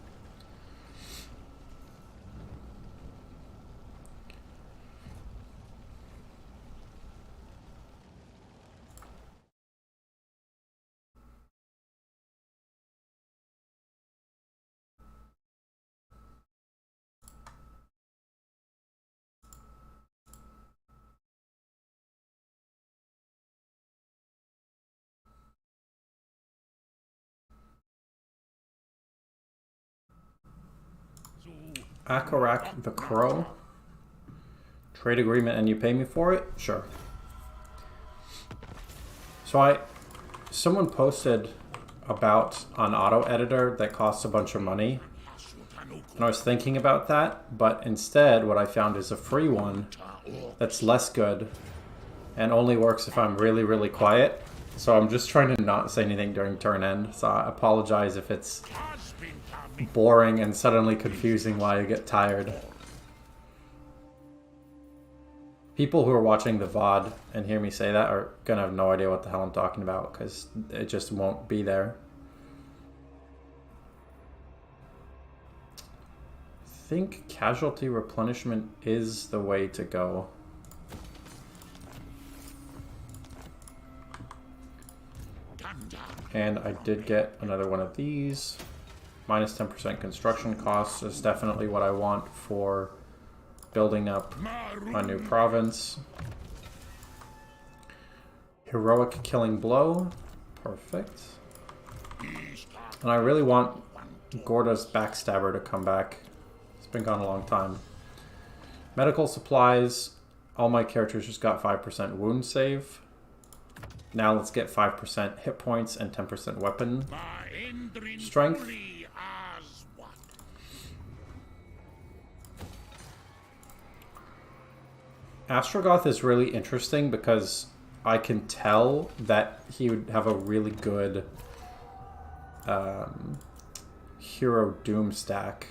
Akarak the Crow. Trade agreement and you pay me for it? Sure. So Someone posted about an auto editor that costs a bunch of money. And I was thinking about that, but instead what I found is a free one that's less good and only works if I'm really, really quiet. So I'm just trying to not say anything during turn end. So I apologize if it's boring and suddenly confusing while you get tired. People who are watching the VOD and hear me say that are gonna have no idea what the hell I'm talking about because it just won't be there. I think casualty replenishment is the way to go. And I did get another one of these. Minus 10% construction costs is definitely what I want for building up a new province. Heroic killing blow. Perfect. And I really want Gorda's backstabber to come back. It's been gone a long time. Medical supplies. All my characters just got 5% wound save. Now let's get 5% hit points and 10% weapon strength. Astragoth is really interesting because I can tell that he would have a really good Hero Doom stack.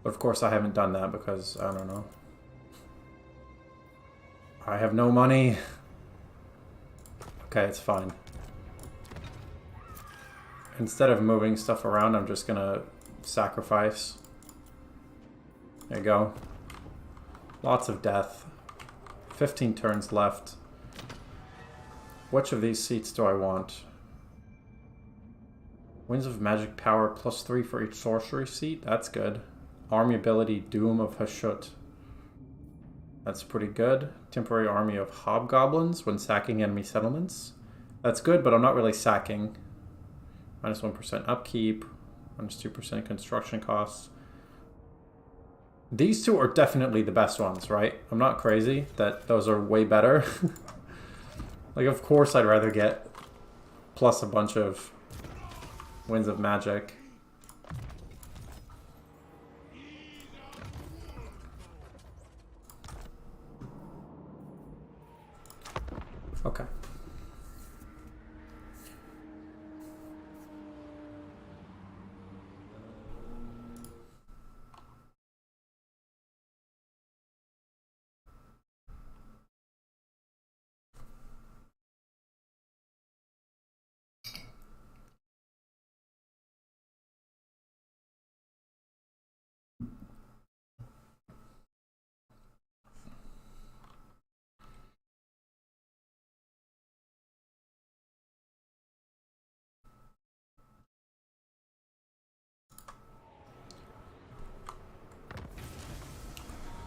But of course I haven't done that because, I don't know. I have no money. Okay, it's fine. Instead of moving stuff around, I'm just gonna sacrifice. There you go. Lots of death. 15 turns left. Which of these seats do I want? Winds of Magic Power +3 for each sorcery seat. That's good. Army ability Doom of Hashut. That's pretty good. Temporary army of hobgoblins when sacking enemy settlements. That's good, but I'm not really sacking. Minus 1% upkeep. Minus 2% construction costs. These two are definitely the best ones, right? I'm not crazy that those are way better. Like, of course I'd rather get plus a bunch of Winds of Magic. Okay.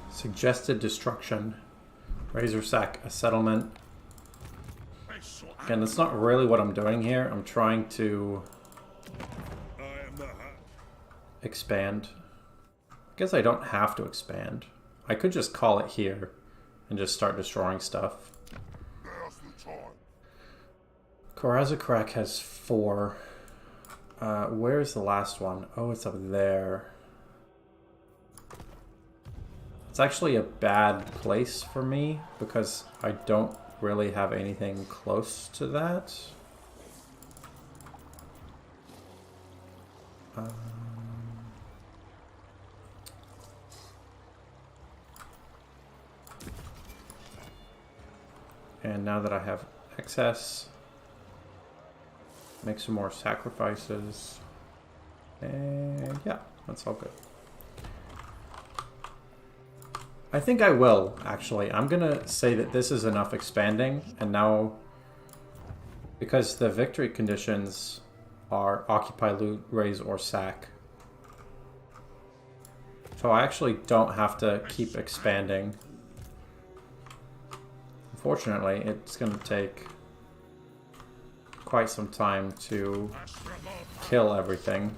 Suggested destruction. Razor sack a settlement. Again, that's not really what I'm doing here. I'm trying to expand. I guess I don't have to expand. I could just call it here and just start destroying stuff. Korazakrak has 4. Where's the last one? Oh, it's up there. It's actually a bad place for me because I don't really have anything close to that. And now that I have excess, make some more sacrifices. And yeah, that's all good. I think I will, actually. I'm gonna say that this is enough expanding, and now, because the victory conditions are occupy, loot, raise, or sack. So I actually don't have to keep expanding. Unfortunately, it's gonna take quite some time to kill everything.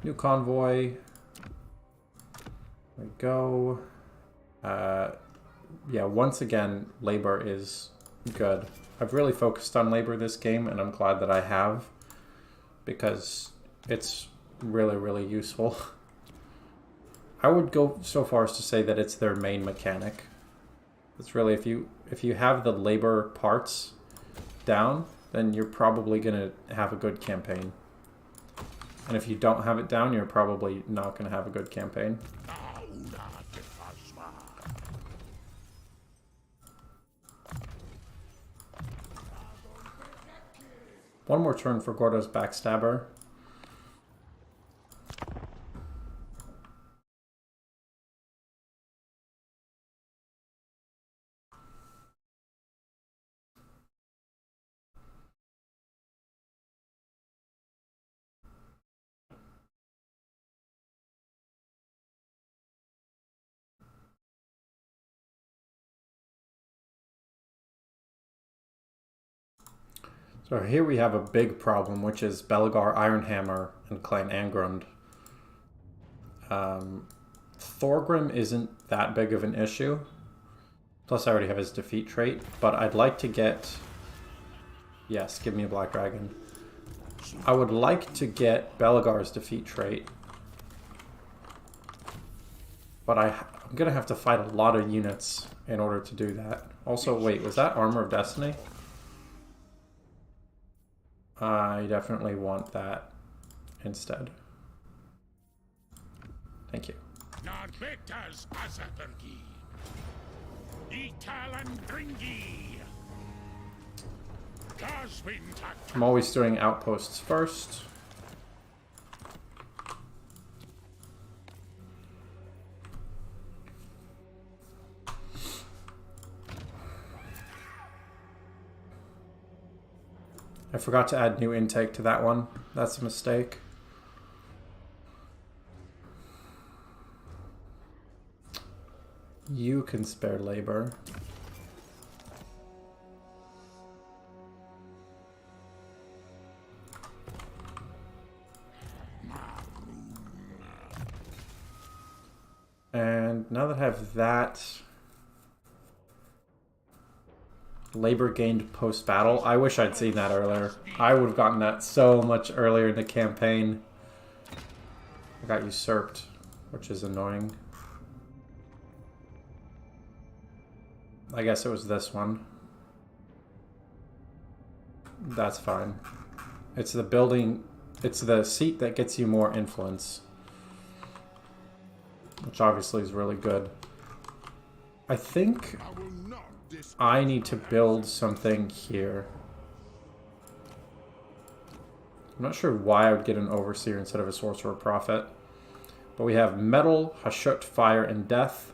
New convoy. There we go. yeah, once again, labor is good. I've really focused on labor this game, and I'm glad that I have, because it's really, really useful. I would go so far as to say that it's their main mechanic. It's really, if you have the labor parts down, then you're probably going to have a good campaign. And if you don't have it down, you're probably not going to have a good campaign. One more turn for Gordo's Backstabber. So here we have a big problem, which is Belegar Ironhammer and Clan Angrund. Thorgrim isn't that big of an issue. Plus I already have his defeat trait, but I'd like to get... Yes, give me a Black Dragon. I would like to get Belegar's defeat trait. But I'm going to have to fight a lot of units in order to do that. Also, wait, was that Armor of Destiny? I definitely want that instead. Thank you. I'm always doing outposts first. I forgot to add new intake to that one. That's a mistake. You can spare labor. And now that I have that... Labor gained post-battle. I wish I'd seen that earlier. I would have gotten that so much earlier in the campaign. I got usurped, which is annoying. I guess it was this one. That's fine. It's the building... It's the seat that gets you more influence. Which obviously is really good. I think... I need to build something here. I'm not sure why I would get an Overseer instead of a Sorcerer Prophet. But we have Metal, Hashut, Fire, and Death.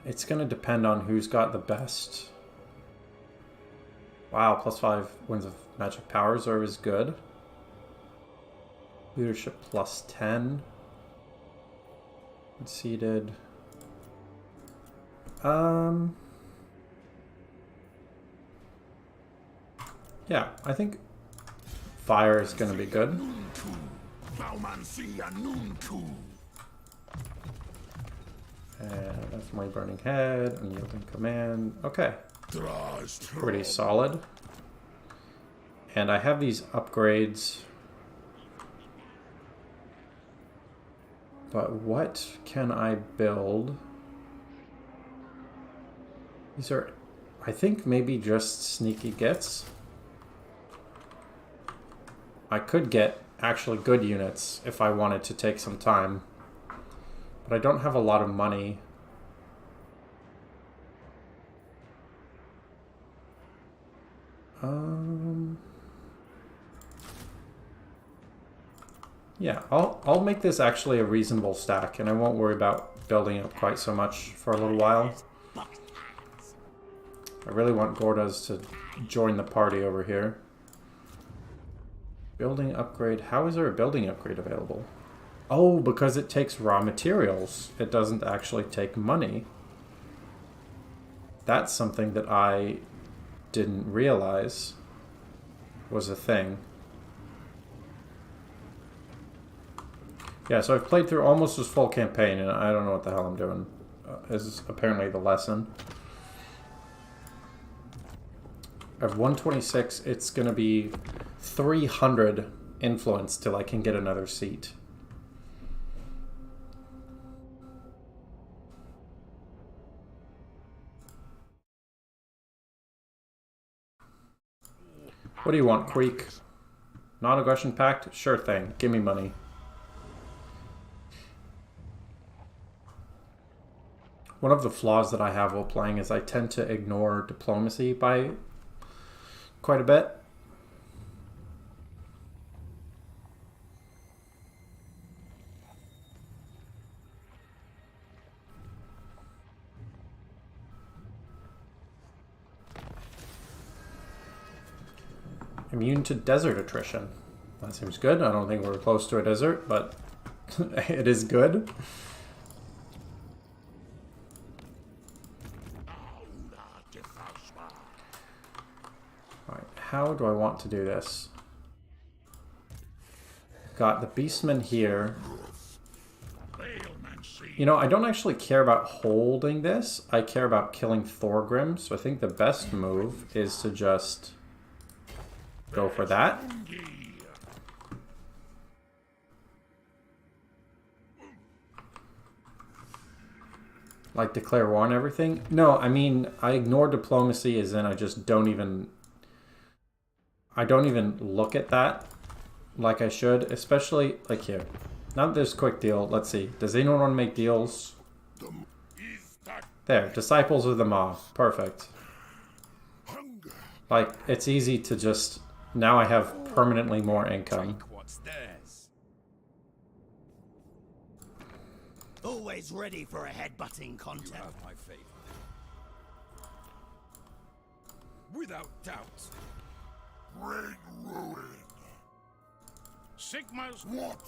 It's going to depend on who's got the best. Wow, +5 Winds of Magic Powers are always good. Leadership +10. Conceded. Yeah, I think fire is going to be good. And that's my Burning Head, Unyielding Command. Okay. Pretty solid. And I have these upgrades. But what can I build? These are, I think, maybe just sneaky gets. I could get actually good units if I wanted to take some time. But I don't have a lot of money. Yeah, I'll make this actually a reasonable stack, and I won't worry about building up quite so much for a little while. I really want Gordas to join the party over here. Building upgrade. How is there a building upgrade available? Oh, because it takes raw materials. It doesn't actually take money. That's something that I didn't realize was a thing. Yeah, so I've played through almost this full campaign, and I don't know what the hell I'm doing. This is apparently the lesson. I have 126. It's going to be 300 influence till I can get another seat. What do you want, Queek? Non-aggression pact? Sure thing. Give me money. One of the flaws that I have while playing is I tend to ignore diplomacy by quite a bit. Immune to desert attrition. That seems good. I don't think we're close to a desert, but it is good. Alright, how do I want to do this? Got the beastmen here. You know, I don't actually care about holding this. I care about killing Thorgrim, so I think the best move is to just go for that. Like declare war on everything? No, I mean, I ignore diplomacy as in I just don't even... I don't even look at that like I should, especially like here. Now that there's quick deal, let's see. Does anyone want to make deals? There, Disciples of the Maw. Perfect. Like, it's easy to just... Now I have permanently more income. Always ready for a headbutting contest. You have my faith. Without doubt. Bring ruin. Sigma's what?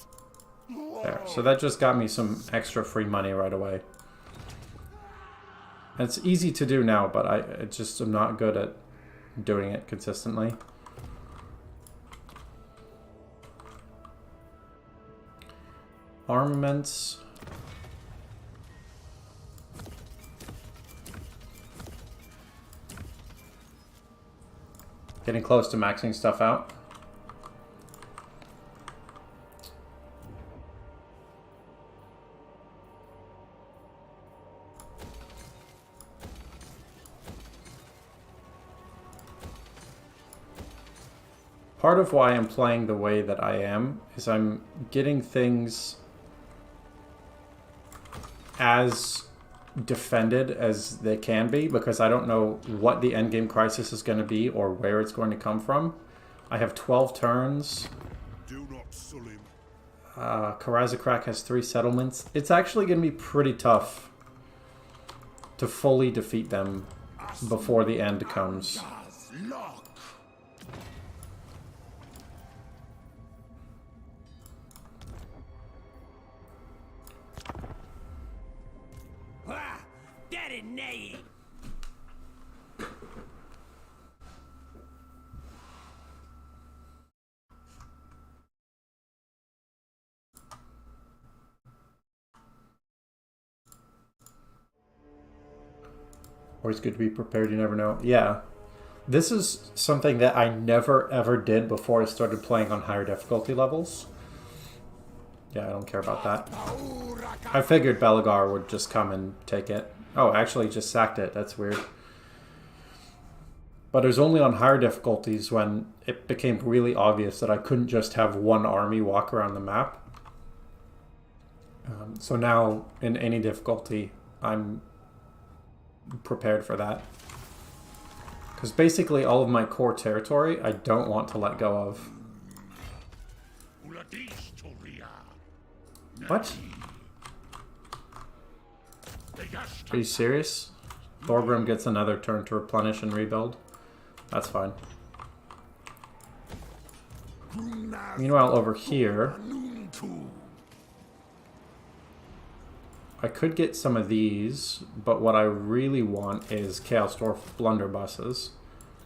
There. So that just got me some extra free money right away. And it's easy to do now, but I just am not good at doing it consistently. Armaments. Getting close to maxing stuff out. Part of why I'm playing the way that I am is I'm getting things as defended as they can be, because I don't know what the endgame crisis is going to be or where it's going to come from. I have 12 turns. Do not sully. Karazakrak has 3 settlements. It's actually going to be pretty tough to fully defeat them before the end comes. Always good to be prepared, you never know. Yeah. This is something that I never ever did before I started playing on higher difficulty levels. Yeah, I don't care about that. I figured Belagar would just come and take it. Oh, actually just sacked it. That's weird. But it was only on higher difficulties when it became really obvious that I couldn't just have one army walk around the map. So now, in any difficulty, I'm prepared for that. Because basically all of my core territory I don't want to let go of. What? Are you serious? Thorgrim gets another turn to replenish and rebuild? That's fine. Meanwhile, over here, I could get some of these, but what I really want is Chaos Dwarf blunderbusses,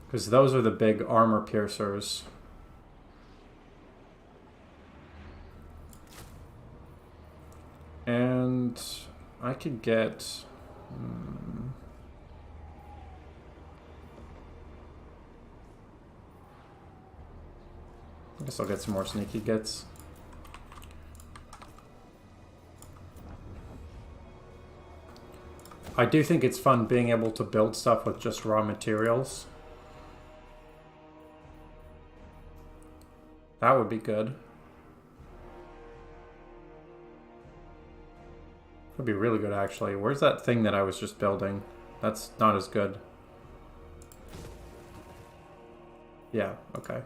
because those are the big armor piercers. And I could get... I guess I'll get some more sneaky gets. I do think it's fun being able to build stuff with just raw materials. That would be good. Would be really good, actually. Where's that thing that I was just building? That's not as good. Yeah, okay.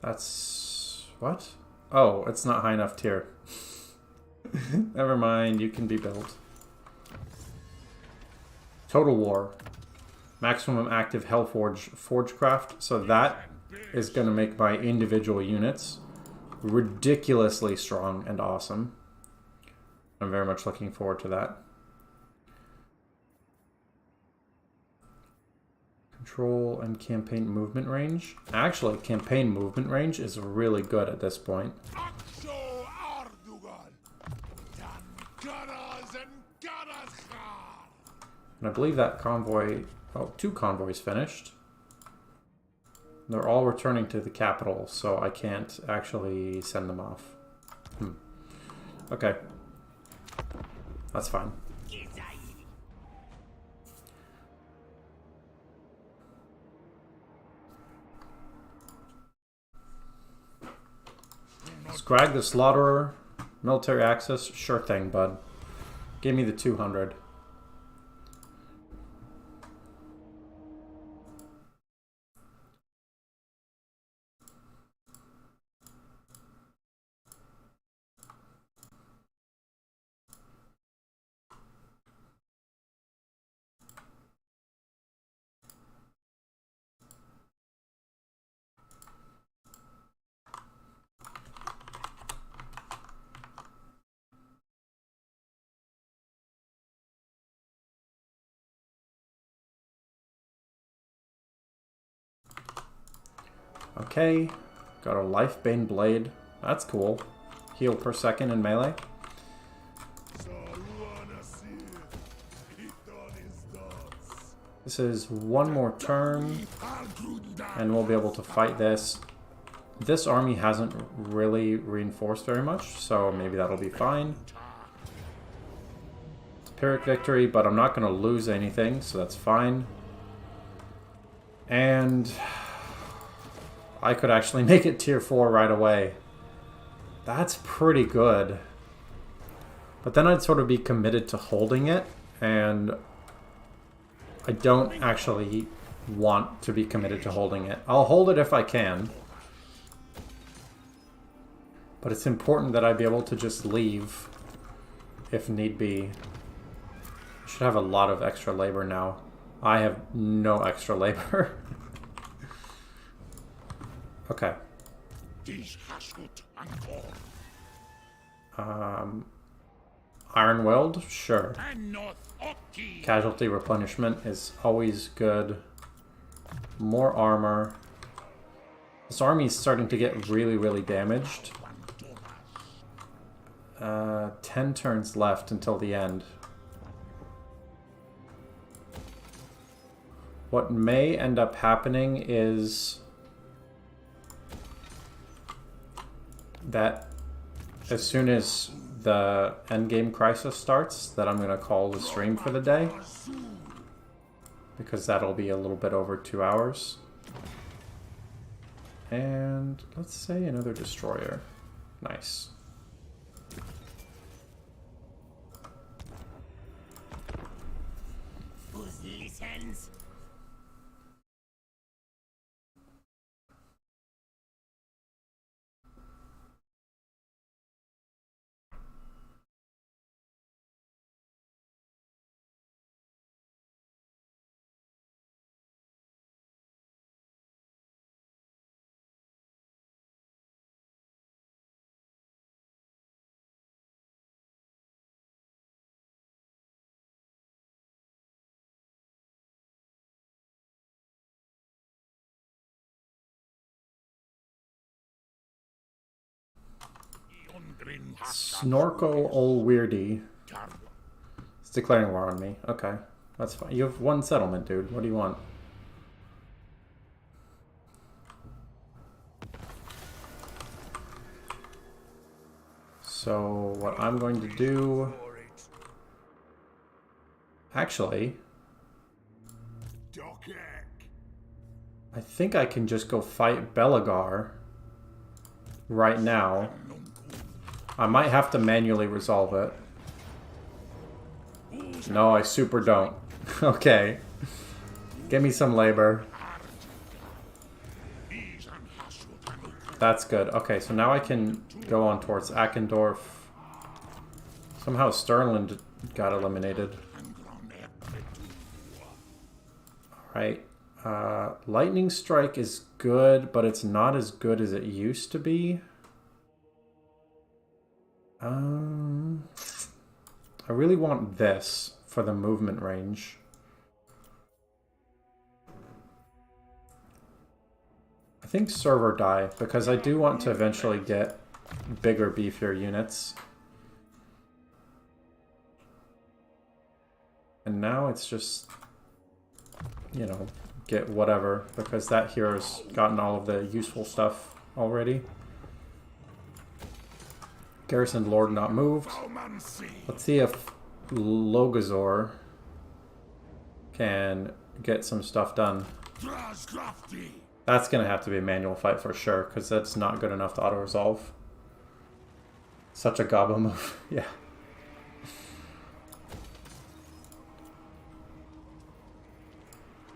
That's... what? Oh, it's not high enough tier. Never mind, you can be built. Total War. Maximum active Hellforge Forgecraft. So that is going to make my individual units ridiculously strong and awesome. I'm very much looking forward to that. Control and campaign movement range. Actually, campaign movement range is really good at this point. And I believe that convoy... oh, 2 convoys finished. They're all returning to the capital, so I can't actually send them off. Okay. That's fine. Scrag the Slaughterer. Military access. Sure thing, bud. Give me the 200. Okay, got a Lifebane Blade. That's cool. Heal per second in melee. This is one more turn, and we'll be able to fight this. This army hasn't really reinforced very much, so maybe that'll be fine. It's a Pyrrhic victory, but I'm not going to lose anything, so that's fine. And... I could actually make it tier 4 right away. That's pretty good. But then I'd sort of be committed to holding it, and I don't actually want to be committed to holding it. I'll hold it if I can. But it's important that I be able to just leave if need be. I should have a lot of extra labor now. I have no extra labor. Okay. Iron Weld? Sure. Casualty replenishment is always good. More armor. This army is starting to get really, really damaged. 10 turns left until the end. What may end up happening is that as soon as the endgame crisis starts, that I'm going to call the stream for the day. Because that'll be a little bit over 2 hours. And let's say another destroyer. Nice. Snorkel Ol Weirdy. It's declaring war on me. Okay, that's fine. You have one settlement, dude. What do you want? So what I'm going to do... Actually... I think I can just go fight Belagar right now. I might have to manually resolve it. No, I super don't. Okay. Give me some labor. That's good. Okay, so now I can go on towards Ackendorf. Somehow Sternland got eliminated. Alright. Lightning Strike is good, but it's not as good as it used to be. I really want this for the movement range. I think server die, because I do want to eventually get bigger, beefier units. And now it's just, you know, get whatever, because that hero's gotten all of the useful stuff already. Garrison Lord not moved. Let's see if Logazor can get some stuff done. That's going to have to be a manual fight for sure, because that's not good enough to auto-resolve. Such a gobbo move. Yeah.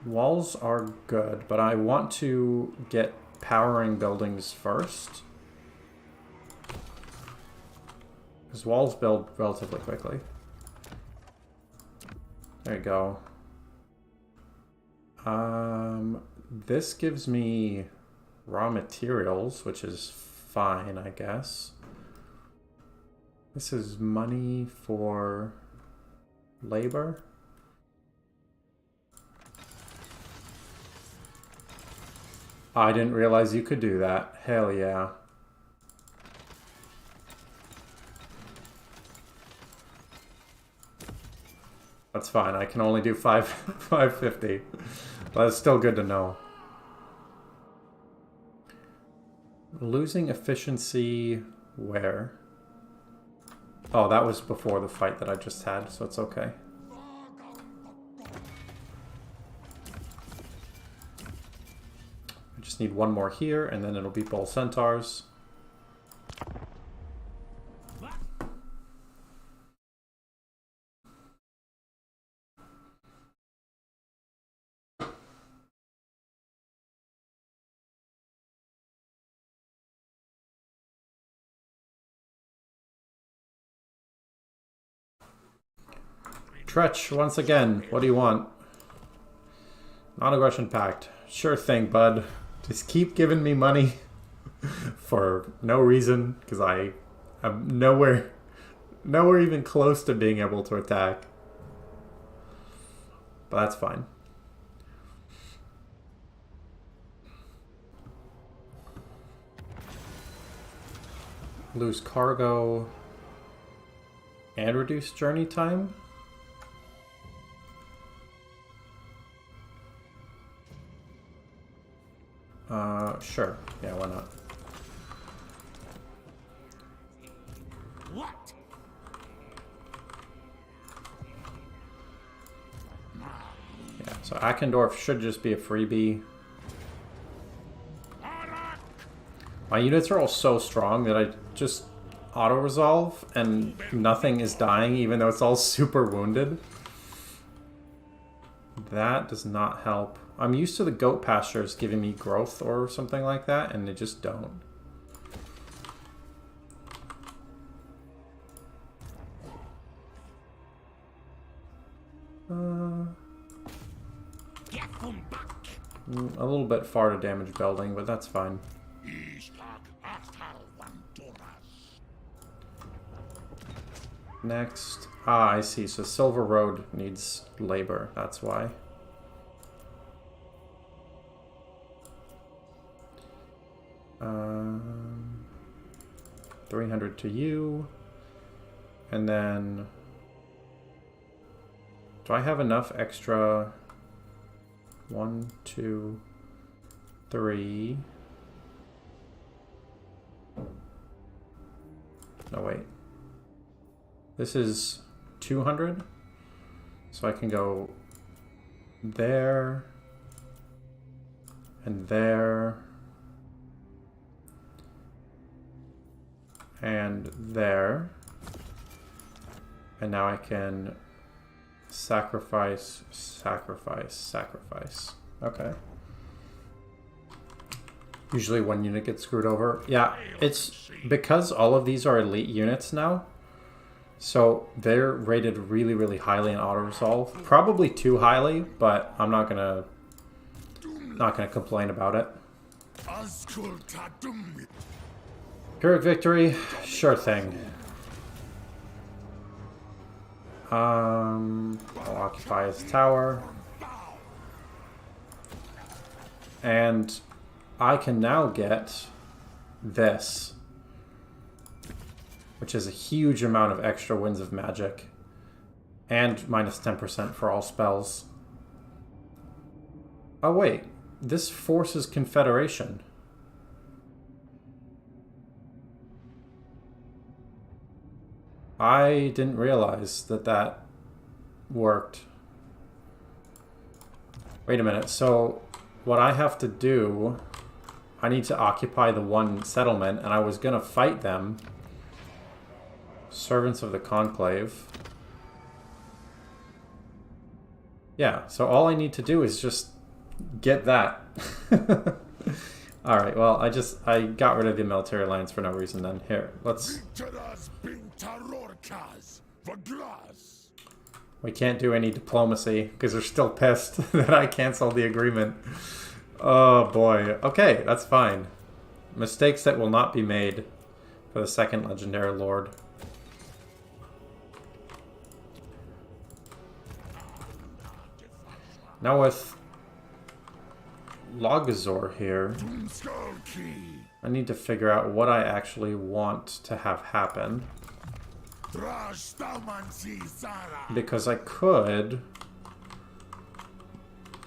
Walls are good, but I want to get powering buildings first. Because walls build relatively quickly. There you go. This gives me raw materials, which is fine, I guess. This is money for labor. I didn't realize you could do that. Hell yeah. That's fine. I can only do 550. But it's still good to know. Losing efficiency where? Oh, that was before the fight that I just had, so it's okay. I just need one more here, and then it'll be Bull Centaurs. Tretch, once again, what do you want? Non-aggression pact. Sure thing, bud. Just keep giving me money for no reason, because I'm nowhere even close to being able to attack. But that's fine. Lose cargo and reduce journey time? Sure. Yeah, why not? What? Yeah, so Ackendorf should just be a freebie. My units are all so strong that I just auto-resolve and nothing is dying even though it's all super wounded. That does not help. I'm used to the goat pastures giving me growth or something like that, and they just don't. A little bit far to damage building, but that's fine. Next. Ah, I see. So Silver Road needs labor. That's why. 300 to you. And then... do I have enough extra? 1, 2, 3... no, wait. This is 200. So I can go there and there and there. And now I can sacrifice, sacrifice, sacrifice. Okay. Usually one unit gets screwed over. Yeah, it's because all of these are elite units now. So they're rated really, really highly in auto-resolve. Probably too highly, but I'm not gonna complain about it. Pyrrhic victory, sure thing. I'll occupy his tower. And I can now get this, which is a huge amount of extra winds of magic, and minus 10% for all spells. Oh wait, this forces Confederation. I didn't realize that that worked. Wait a minute, so what I have to do, I need to occupy the one settlement, and I was gonna fight them. Servants of the Conclave. Yeah, so all I need to do is just get that. Alright, well, I got rid of the military alliance for no reason then. Here, let's... we can't do any diplomacy, because they're still pissed that I canceled the agreement. Oh boy. Okay, that's fine. Mistakes that will not be made for the second Legendary Lord. Now with Logazor here, I need to figure out what I actually want to have happen. Because I could...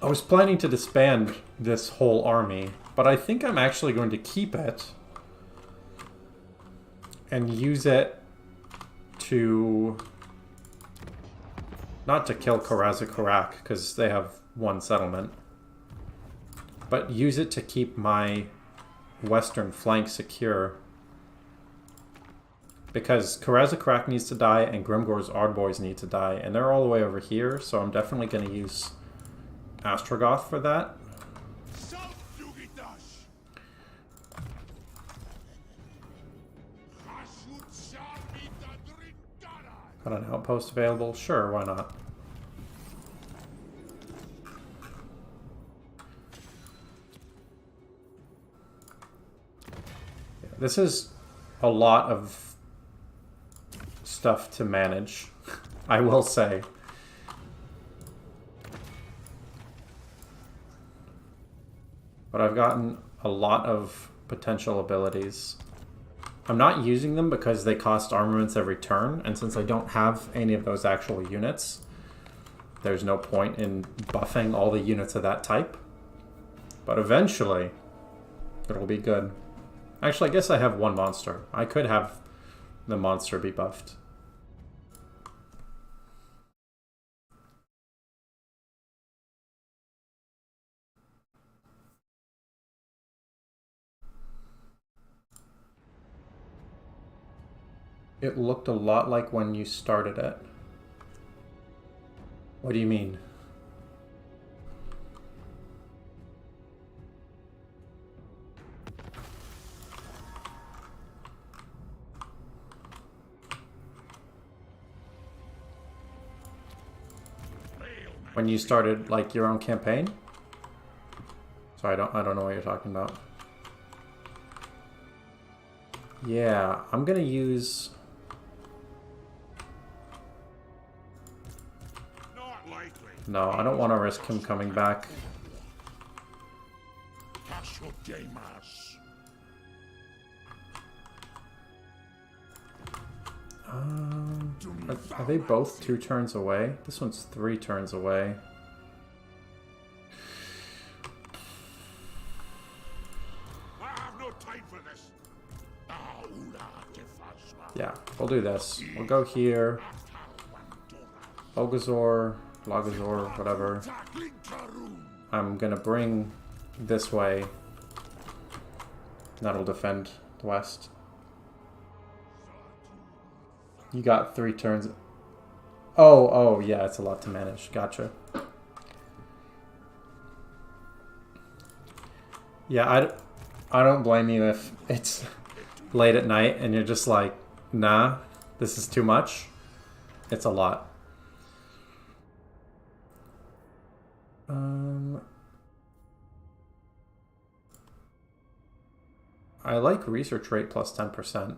I was planning to disband this whole army, but I think I'm actually going to keep it and use it to... not to kill Karaz-Karak, because they have one settlement, but use it to keep my western flank secure. Because Karaz-Karak needs to die, and Grimgor's Ardboys need to die, and they're all the way over here, so I'm definitely going to use Astragoth for that. Got an outpost available? Sure, why not? Yeah, this is a lot of stuff to manage, I will say. But I've gotten a lot of potential abilities. I'm not using them because they cost armaments every turn, and since I don't have any of those actual units, there's no point in buffing all the units of that type. But eventually, it'll be good. Actually, I guess I have one monster. I could have the monster be buffed. It looked a lot like when you started it. What do you mean? When you started, like, your own campaign? So I don't know what you're talking about. Yeah, I'm gonna use... No, I don't want to risk him coming back. Are they both 2 turns away? This one's 3 turns away. I have no time for this. Yeah, we'll do this. We'll go here. Ogazor, Lagazor, whatever. I'm gonna bring this way. That'll defend the west. You got 3 turns. Oh, yeah, it's a lot to manage. Gotcha. Yeah, I don't blame you if it's late at night and you're just like, nah, this is too much. It's a lot. I like research rate plus 10%.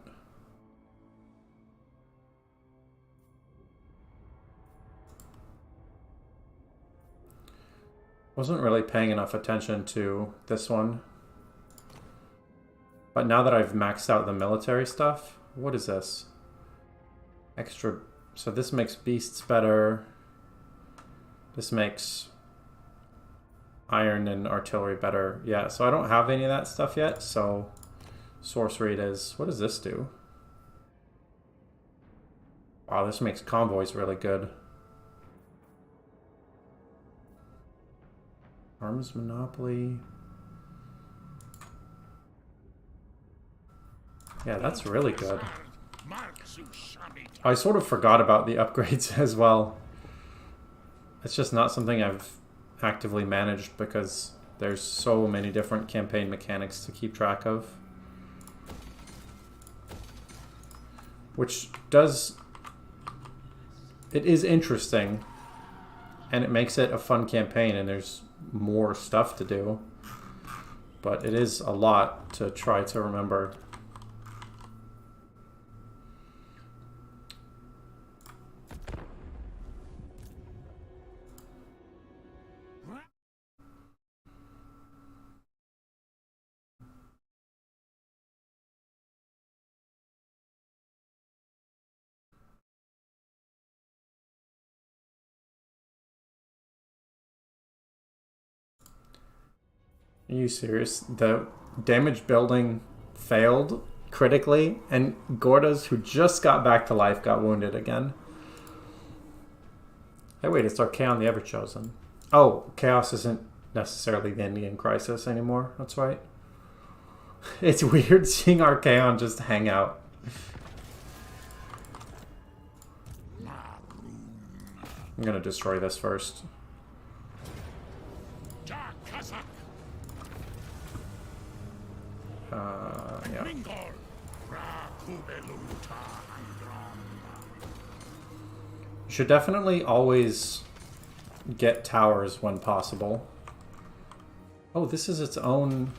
Wasn't really paying enough attention to this one. But now that I've maxed out the military stuff, what is this? Extra, so this makes beasts better. This makes iron and artillery better. Yeah, so I don't have any of that stuff yet, so sorcery it is. What does this do? Wow, this makes convoys really good. Arms Monopoly. Yeah, that's really good. I sort of forgot about the upgrades as well. It's just not something I've actively managed because there's so many different campaign mechanics to keep track of. Which does... It is interesting, and it makes it a fun campaign, and there's more stuff to do. But it is a lot to try to remember. Are you serious? The damage building failed critically, and Gordas, who just got back to life, got wounded again. Hey, wait, it's Archaon the Everchosen. Oh, Chaos isn't necessarily the Indian Crisis anymore. That's right. It's weird seeing Archaon just hang out. I'm gonna destroy this first. Yeah. You should definitely always get towers when possible. Oh, this is its own...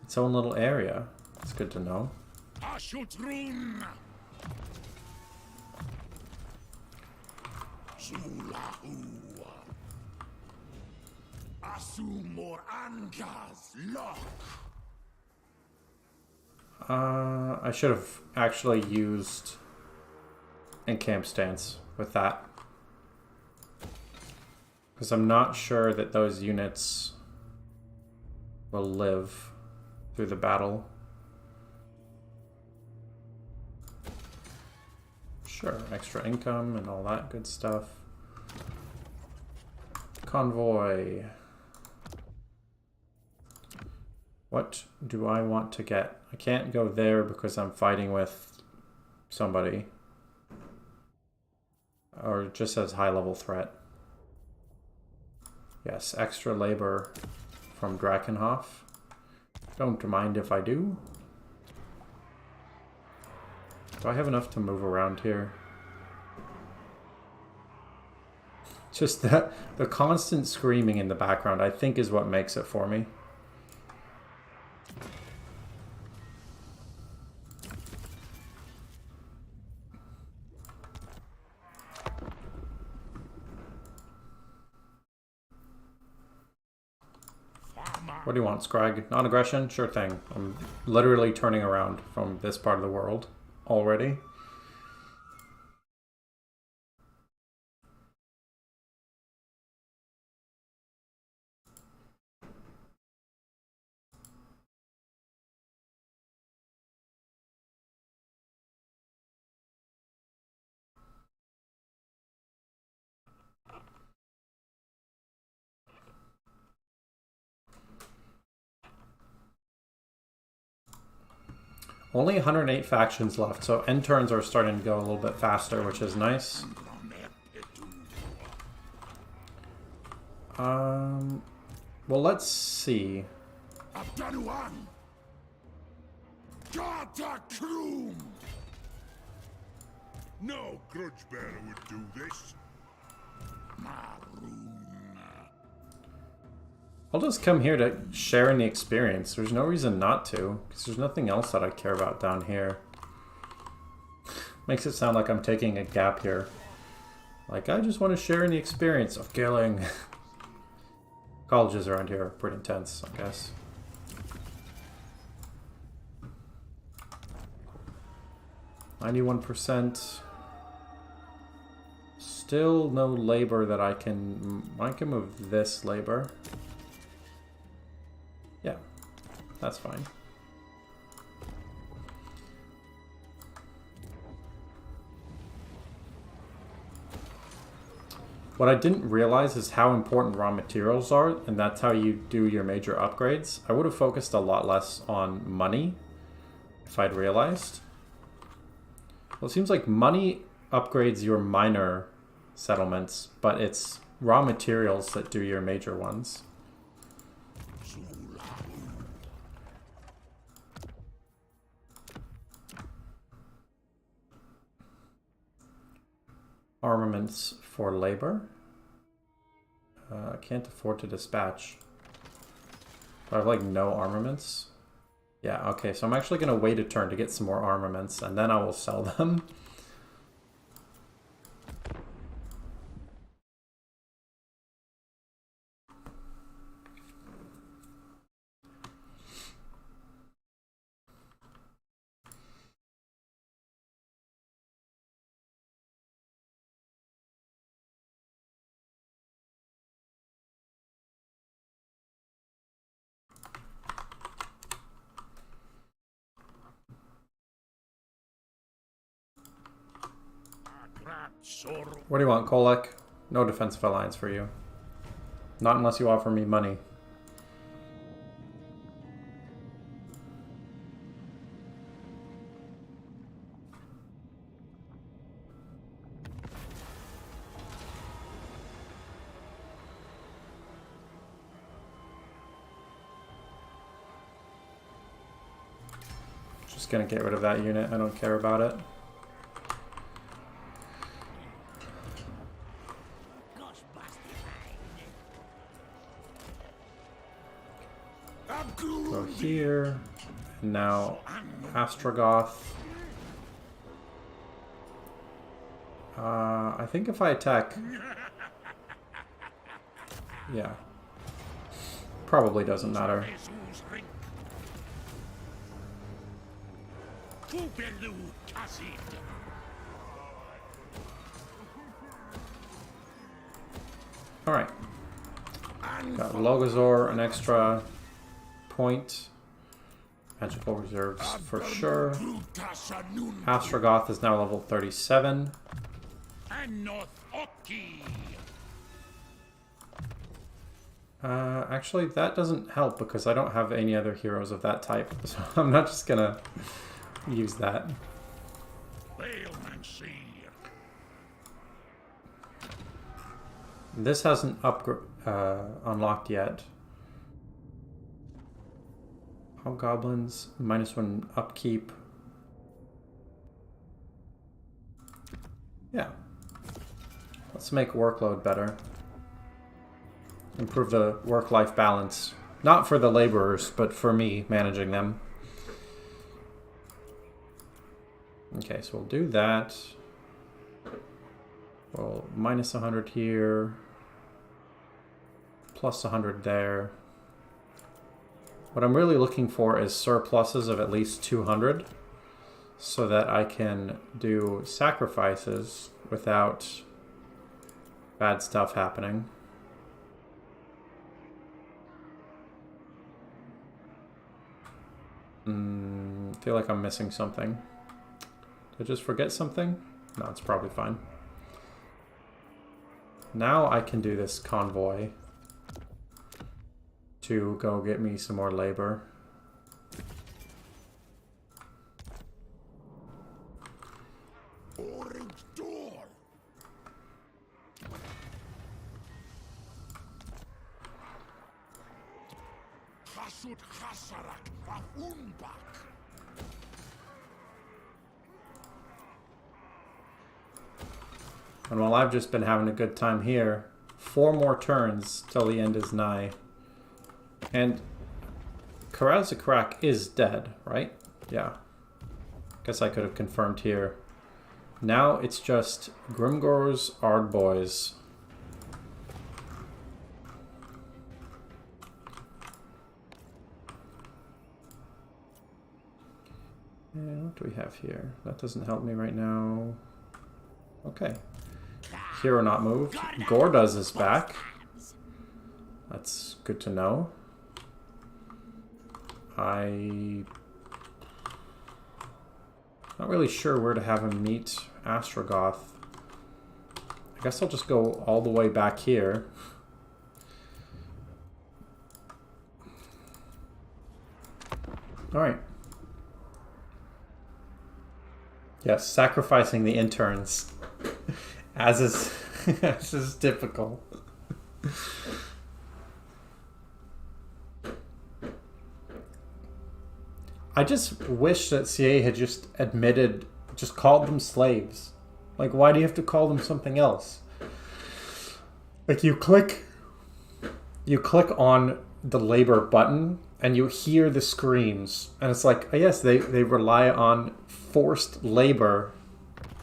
its own little area. It's good to know. I should have actually used encamp stance with that, because I'm not sure that those units will live through the battle. Sure, extra income and all that good stuff. Convoy. What do I want to get? I can't go there because I'm fighting with somebody. Or just as high level threat. Yes, extra labor from Drakenhof. Don't mind if I do. Do I have enough to move around here? Just the constant screaming in the background, I think, is what makes it for me. What do you want, Scrag? Non-aggression? Sure thing. I'm literally turning around from this part of the world already. Only 108 factions left, so end turns are starting to go a little bit faster, which is nice. Well, let's see. No grudge bearer would do this. I'll just come here to share in the experience. There's no reason not to, because there's nothing else that I care about down here. Makes it sound like I'm taking a gap here. Like, I just want to share in the experience of killing. Colleges around here are pretty intense, I guess. %. Still no labor that I can move this labor. Yeah, that's fine. What I didn't realize is how important raw materials are, and that's how you do your major upgrades. I would have focused a lot less on money if I'd realized. Well, it seems like money upgrades your minor settlements, but it's raw materials that do your major ones. Armaments for labor. I can't afford to dispatch. I have like no armaments. Yeah, okay, so I'm actually going to wait a turn to get some more armaments, and then I will sell them. What do you want, Kolek? No defensive alliance for you. Not unless you offer me money. Just gonna get rid of that unit. I don't care about it. Go here. And now Astragoth. I think if I attack... Yeah. Probably doesn't matter. Alright. Got Logazor, an extra point. Magical reserves for sure. Astragoth is now level 37. Actually, that doesn't help because I don't have any other heroes of that type. So I'm not just gonna use that. This hasn't unlocked yet. Hobgoblins, -1 upkeep. Yeah. Let's make workload better. Improve the work-life balance. Not for the laborers, but for me managing them. Okay, so we'll do that. Well, -100 here. +100 there. What I'm really looking for is surpluses of at least 200 so that I can do sacrifices without bad stuff happening. I feel like I'm missing something. Did I just forget something? No, it's probably fine. Now I can do this convoy to go get me some more labor. Orange door. Hasut Hasarak of Umbak. And while I've just been having a good time here, 4 more turns till the end is nigh. And Karazakrak is dead, right? Yeah. Guess I could have confirmed here. Now it's just Grimgor's Ardboys. And what do we have here? That doesn't help me right now. Okay. Hero not moved. Gordas is back. That's good to know. I'm not really sure where to have him meet Astragoth. I guess I'll just go all the way back here. Alright. Yes, sacrificing the interns. As is typical. I just wish that CA had just called them slaves. Like, why do you have to call them something else? Like, you click on the labor button and you hear the screams, and it's like, oh yes, they rely on forced labor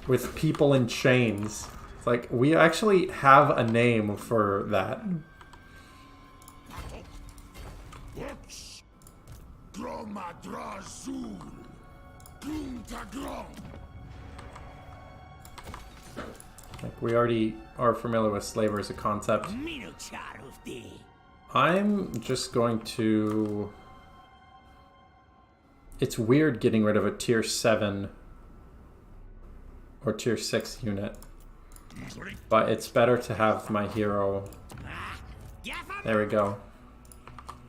with people in chains. It's like, we actually have a name for that. Like, we already are familiar with slavery as a concept. I'm just going to... It's weird getting rid of a tier 7 or tier 6 unit. But it's better to have my hero. There we go.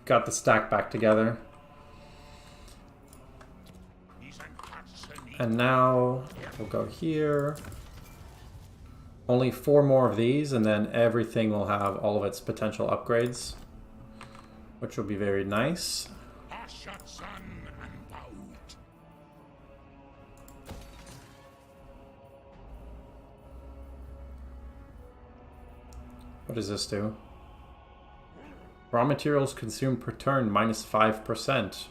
Got the stack back together. And now we'll go here. Only 4 more of these, and then everything will have all of its potential upgrades, which will be very nice. What does this do? Raw materials consumed per turn minus 5%.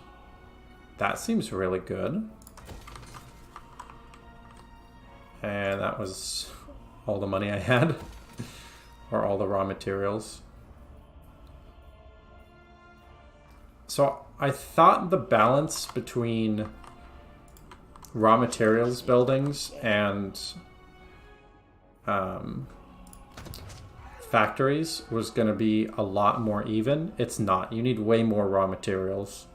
That seems really good. And that was all the money I had. Or all the raw materials. So I thought the balance between raw materials buildings and factories was going to be a lot more even. It's not. You need way more raw materials.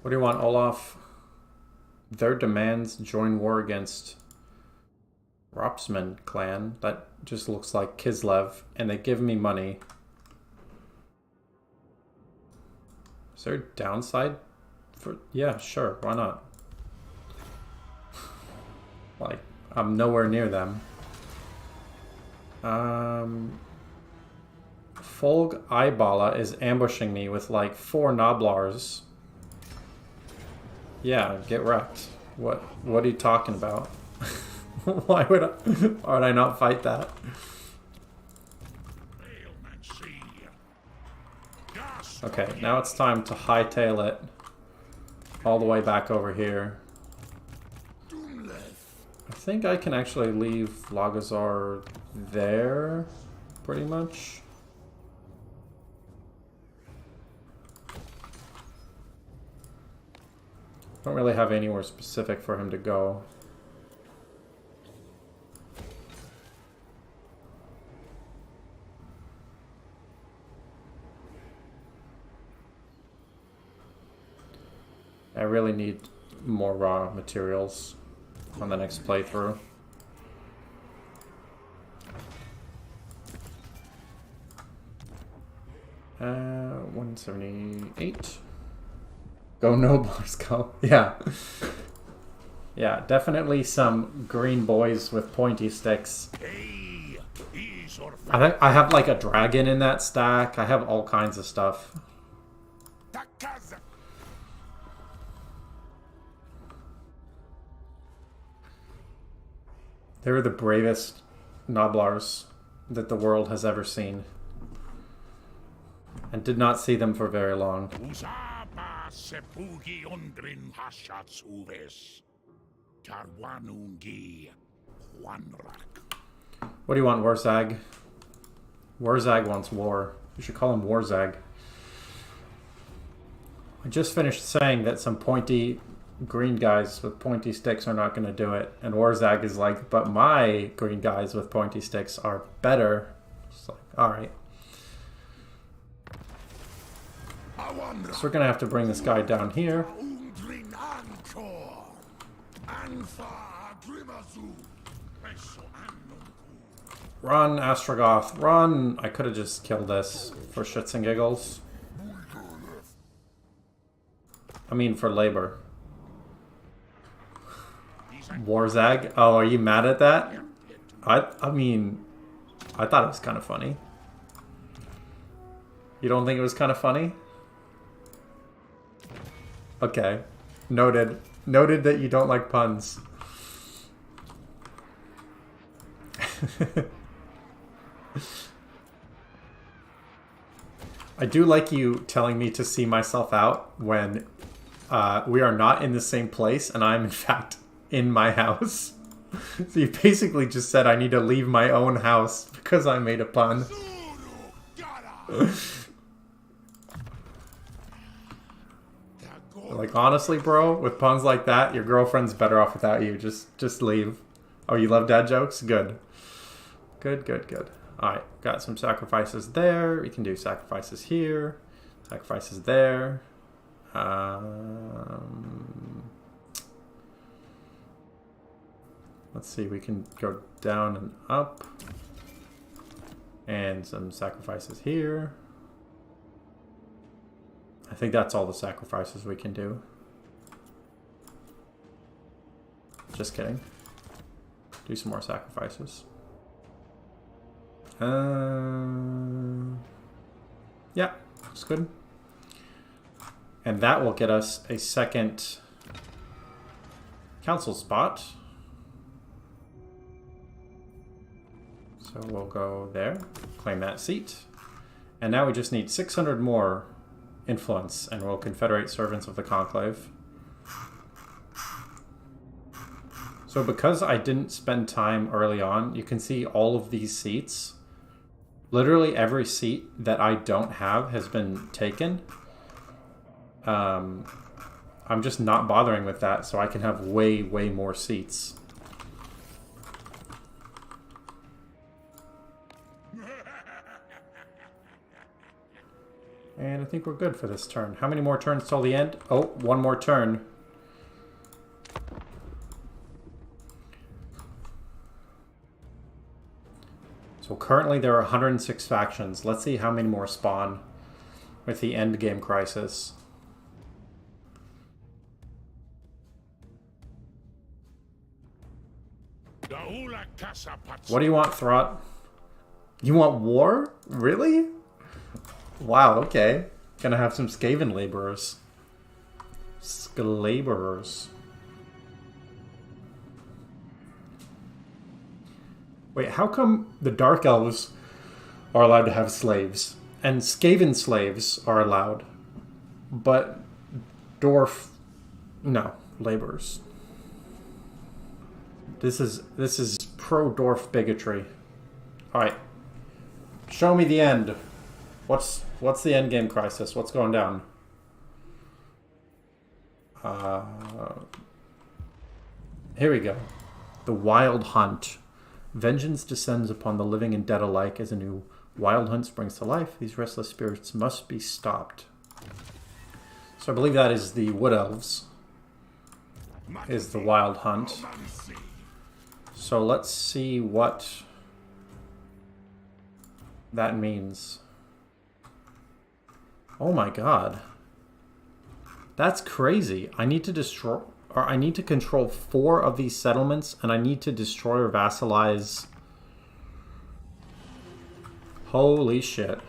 What do you want, Olaf? Their demands join war against Ropsman clan. That just looks like Kislev, and they give me money. Is there a downside Yeah, sure, why not? Like, I'm nowhere near them. Folg Eyeballa is ambushing me with like 4 Noblars. Yeah, get wrecked. What are you talking about? Why would I not fight that? Okay, now it's time to hightail it all the way back over here. I think I can actually leave Lagazar there, pretty much. Don't really have anywhere specific for him to go. I really need more raw materials on the next playthrough. Uh, 178. Go Noblars, go. Yeah. Yeah, definitely some green boys with pointy sticks. I have like a dragon in that stack. I have all kinds of stuff. They were the bravest Noblars that the world has ever seen. And did not see them for very long. What do you want, Warzag? Warzag wants war. You should call him Warzag. I just finished saying that some pointy green guys with pointy sticks are not going to do it. And Warzag is like, but my green guys with pointy sticks are better. It's like, alright. So we're going to have to bring this guy down here. Run, Astragoth, run! I could have just killed this for shits and giggles. I mean, for labor. Warzag? Oh, are you mad at that? I mean, I thought it was kind of funny. You don't think it was kind of funny? Okay. Noted. Noted that you don't like puns. I do like you telling me to see myself out when we are not in the same place and I'm in fact in my house. So you basically just said I need to leave my own house because I made a pun. Like, honestly, bro, with puns like that, your girlfriend's better off without you. Just leave. Oh, you love dad jokes? Good. Good, good, good. Alright, got some sacrifices there. We can do sacrifices here. Sacrifices there. Let's see, we can go down and up. And some sacrifices here. I think that's all the sacrifices we can do. Just kidding. Do some more sacrifices. Yeah, looks good. And that will get us a second council spot. So we'll go there, claim that seat. And now we just need 600 more influence, and we'll confederate servants of the conclave. So because I didn't spend time early on, you can see all of these seats. Literally every seat that I don't have has been taken. I'm just not bothering with that, so I can have way, way more seats. And I think we're good for this turn. How many more turns till the end? Oh, one more turn. So currently there are 106 factions. Let's see how many more spawn with the end game crisis. What do you want, Throt? You want war? Really? Wow, okay. Gonna have some Skaven laborers. Sclaborers. Wait, how come the Dark Elves are allowed to have slaves? And Skaven slaves are allowed. But Dwarf... No, laborers. This is pro-Dwarf bigotry. Alright. Show me the end. What's the endgame crisis? What's going down? Here we go. The Wild Hunt. Vengeance descends upon the living and dead alike as a new wild hunt springs to life. These restless spirits must be stopped. So I believe that is the Wood Elves. Is the Wild Hunt. So let's see what that means. Oh my god. That's crazy. I need to destroy... Or I need to control 4 of these settlements, and I need to destroy or vassalize... Holy shit.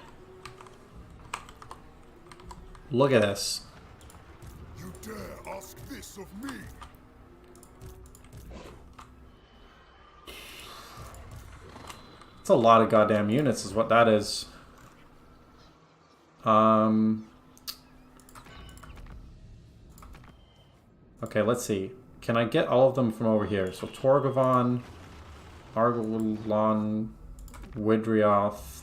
Look at this. You dare ask this of me? It's a lot of goddamn units is what that is. Okay, let's see. Can I get all of them from over here? So Torgavon, Argolon, Widrioth,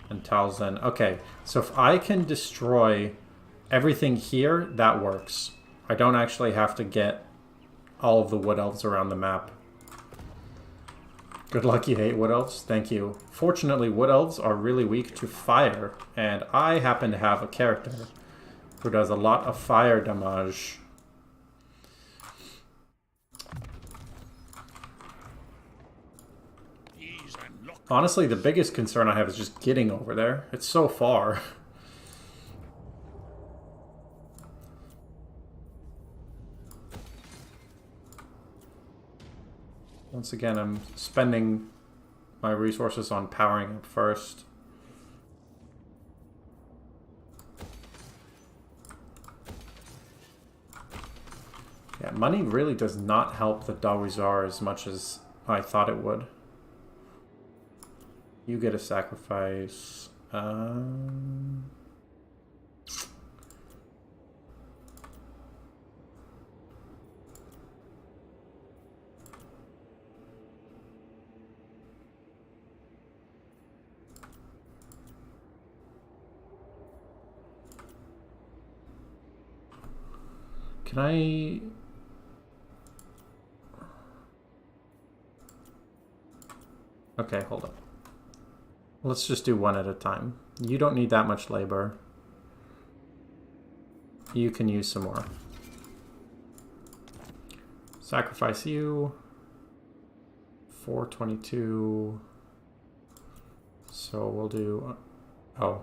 and Talzen. Okay, so if I can destroy everything here, that works. I don't actually have to get all of the Wood Elves around the map. Good luck, you hate Wood Elves. Thank you. Fortunately, Wood Elves are really weak to fire, and I happen to have a character who does a lot of fire damage. Honestly, the biggest concern I have is just getting over there. It's so far. Once again, I'm spending my resources on powering up first. Yeah, money really does not help the Dawizar as much as I thought it would. You get a sacrifice. Can I... Okay, hold up. Let's just do one at a time. You don't need that much labor. You can use some more. Sacrifice you. 422. So we'll do... Oh,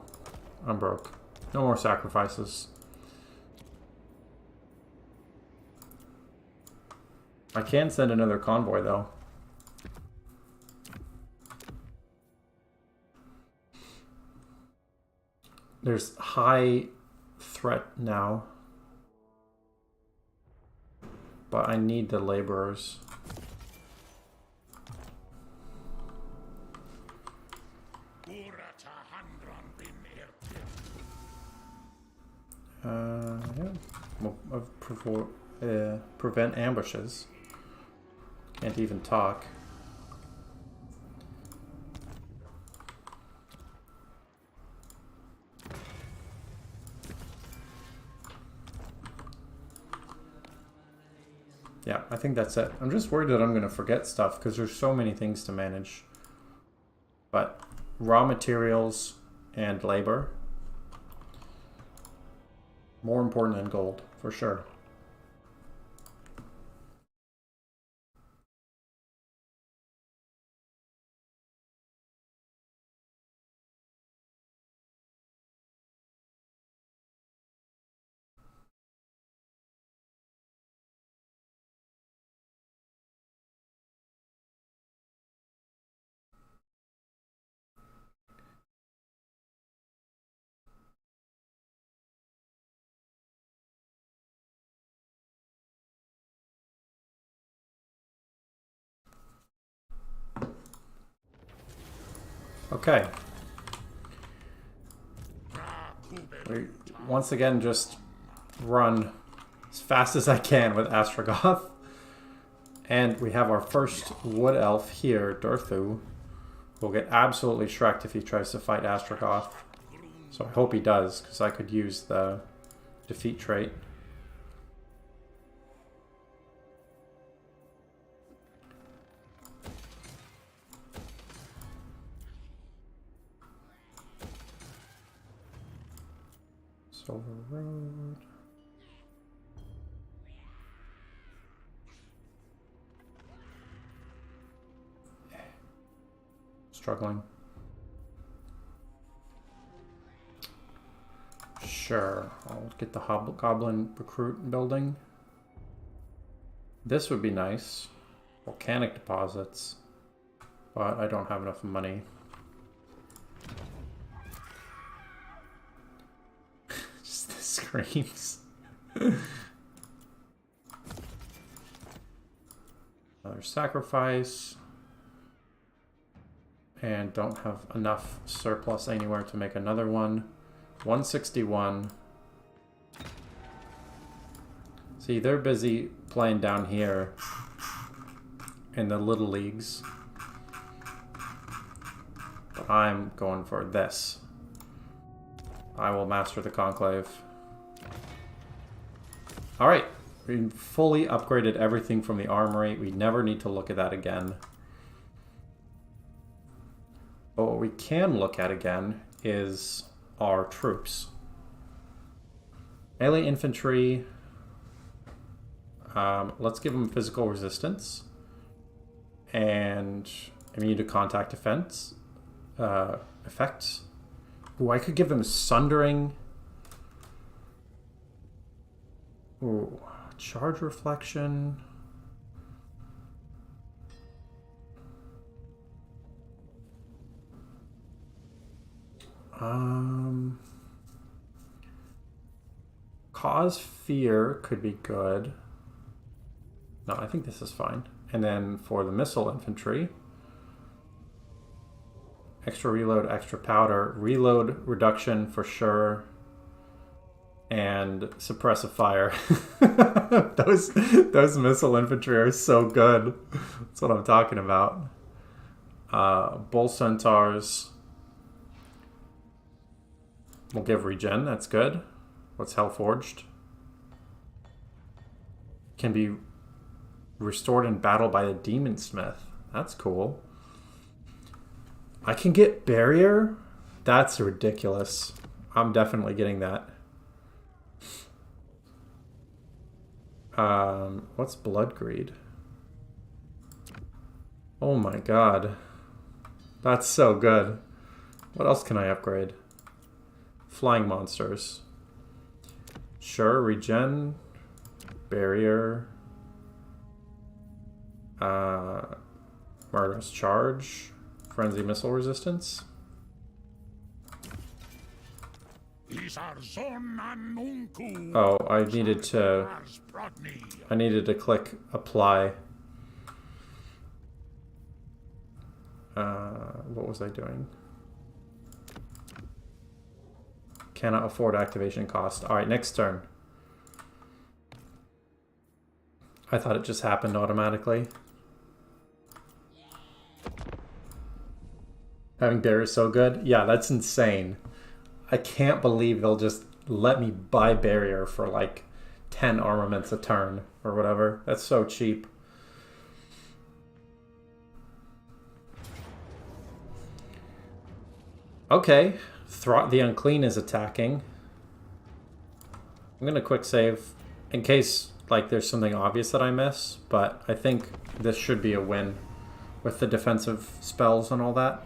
I'm broke. No more sacrifices. I can send another convoy, though. There's high threat now. But I need the laborers. Yeah. Well, prevent ambushes. Can't even talk. Yeah, I think that's it. I'm just worried that I'm going to forget stuff because there's so many things to manage. But raw materials and labor, more important than gold, for sure. Okay. We once again just run as fast as I can with Astragoth. And we have our first wood elf here, Durthu. Will get absolutely shreked if he tries to fight Astragoth. So I hope he does, because I could use the defeat trait. Silver Road. Struggling. Sure, I'll get the Goblin Recruit building. This would be nice. Volcanic deposits. But I don't have enough money. Just the screams. Another sacrifice. And don't have enough surplus anywhere to make another one. 161. See, they're busy playing down here in the little leagues. But I'm going for this. I will master the Conclave. Alright, we fully upgraded everything from the armory. We never need to look at that again. But what we can look at again is our troops. Melee infantry. Let's give them physical resistance. And immune to contact effects. Ooh, I could give them sundering. Ooh, charge reflection. Cause fear could be good. No, I think this is fine. And then for the missile infantry, extra reload, extra powder, reload reduction for sure, and suppressive fire. those missile infantry are so good. That's what I'm talking about. Bull centaurs. We'll give regen, that's good. What's Hellforged? Can be restored in battle by the Demon Smith. That's cool. I can get Barrier? That's ridiculous. I'm definitely getting that. What's Blood Greed? Oh my god. That's so good. What else can I upgrade? Flying monsters. Sure, regen. Barrier. Murderous charge. Frenzy missile resistance. Oh, I needed to click apply. What was I doing? Cannot afford activation cost. Alright, next turn. I thought it just happened automatically. Having bear is so good. Yeah, that's insane. I can't believe they'll just let me buy barrier for like 10 armaments a turn or whatever. That's so cheap. Okay, Throt the Unclean is attacking. I'm gonna quick save in case like there's something obvious that I miss, but I think this should be a win with the defensive spells and all that.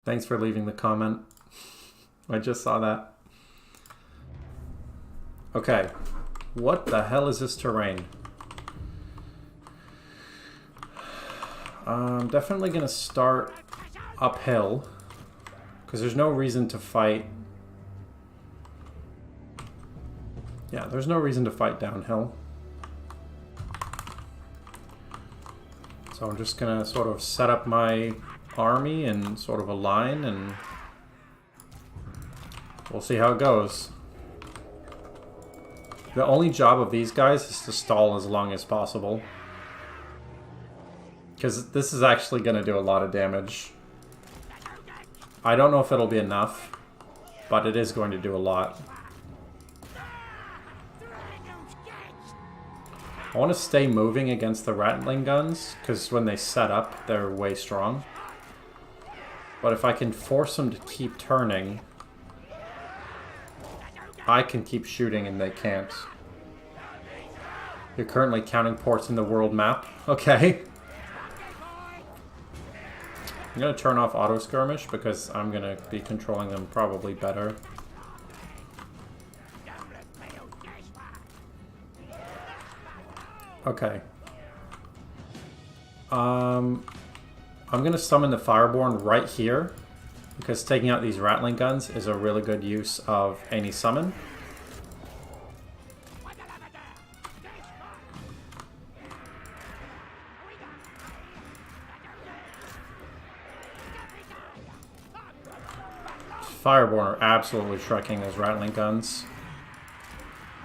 Thanks for leaving the comment. I just saw that. Okay. What the hell is this terrain? I'm definitely going to start uphill, because there's no reason to fight. Yeah, there's no reason to fight downhill. So I'm just going to sort of set up my army in sort of a line, and we'll see how it goes. The only job of these guys is to stall as long as possible, because this is actually going to do a lot of damage. I don't know if it'll be enough, but it is going to do a lot. I want to stay moving against the Rattling guns, because when they set up, they're way strong. But if I can force them to keep turning, I can keep shooting and they can't. You're currently counting ports in the world map. Okay. I'm going to turn off auto skirmish because I'm going to be controlling them probably better. Okay. I'm going to summon the Fireborn right here, because taking out these Rattling guns is a really good use of any summon. Fireborn are absolutely shrekking those Rattling guns.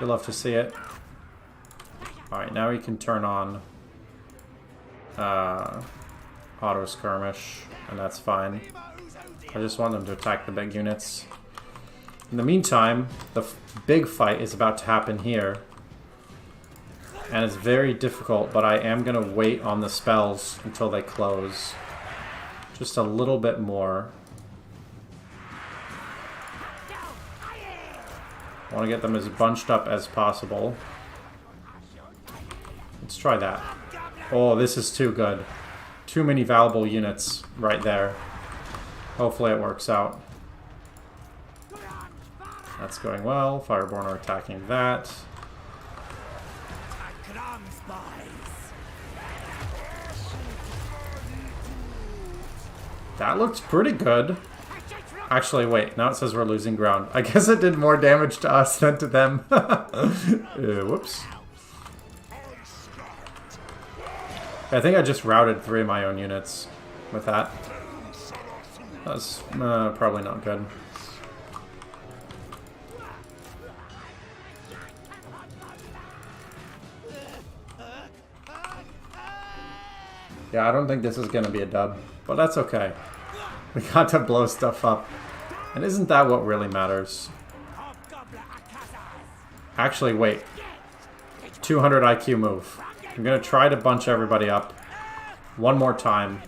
You'll love to see it. Alright, now we can turn on auto skirmish, and that's fine. I just want them to attack the big units. In the meantime, the big fight is about to happen here. And it's very difficult, but I am going to wait on the spells until they close. Just a little bit more. I want to get them as bunched up as possible. Let's try that. Oh, this is too good. Too many valuable units right there. Hopefully it works out. That's going well. Fireborn are attacking that. That looks pretty good. Actually, wait. Now it says we're losing ground. I guess it did more damage to us than to them. Whoops. I think I just routed 3 of my own units with that. That's probably not good. Yeah, I don't think this is going to be a dub, but that's okay. We got to blow stuff up. And isn't that what really matters? Actually, wait. 200 IQ move. I'm going to try to bunch everybody up one more time.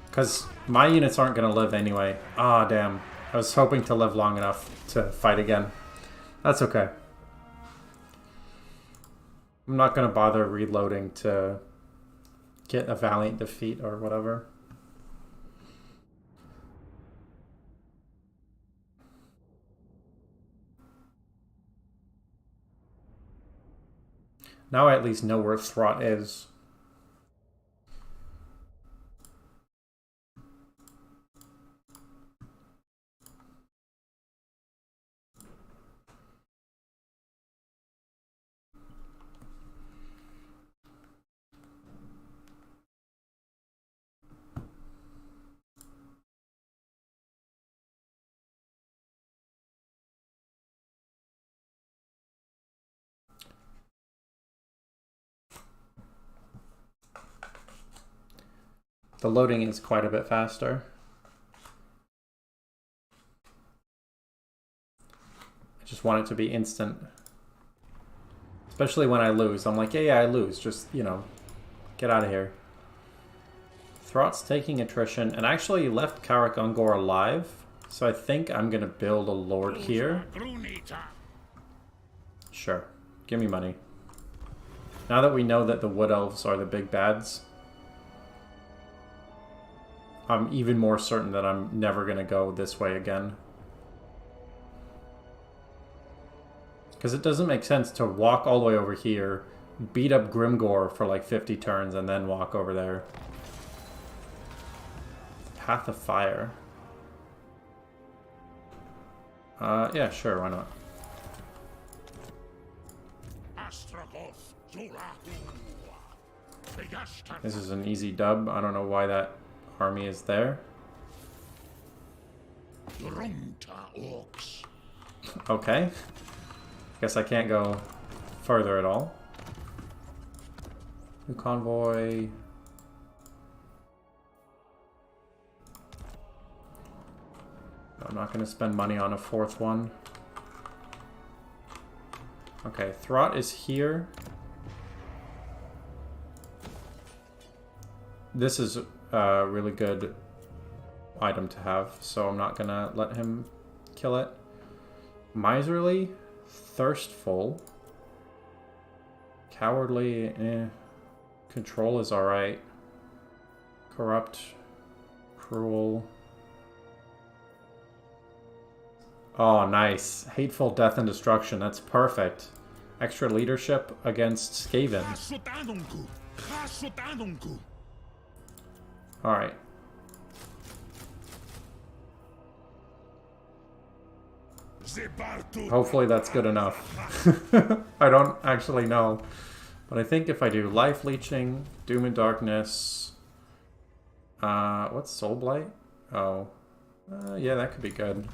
Because my units aren't going to live anyway. Ah, damn. I was hoping to live long enough to fight again. That's okay. I'm not going to bother reloading to get a valiant defeat or whatever. Now I at least know where Throt is. The loading is quite a bit faster. I just want it to be instant. Especially when I lose. I'm like, yeah, I lose. Just, you know, get out of here. Throt's taking attrition and actually left Karak Ungor alive. So I think I'm going to build a lord here. Sure. Give me money. Now that we know that the Wood Elves are the big bads, I'm even more certain that I'm never going to go this way again. Because it doesn't make sense to walk all the way over here, beat up Grimgor for like 50 turns, and then walk over there. Path of Fire. Yeah, sure, why not? This is an easy dub. I don't know why that army is there. Okay. Guess I can't go further at all. New convoy. I'm not going to spend money on a fourth one. Okay, Throt is here. This is a really good item to have, so I'm not going to let him kill it. Miserly, Thirstful, Cowardly, Control is alright. Corrupt, Cruel. Oh, nice. Hateful, Death, and Destruction. That's perfect. Extra leadership against Skaven. Alright. Hopefully that's good enough. I don't actually know. But I think if I do Life Leeching, Doom and Darkness... what's Soul Blight? Oh. Yeah, that could be good.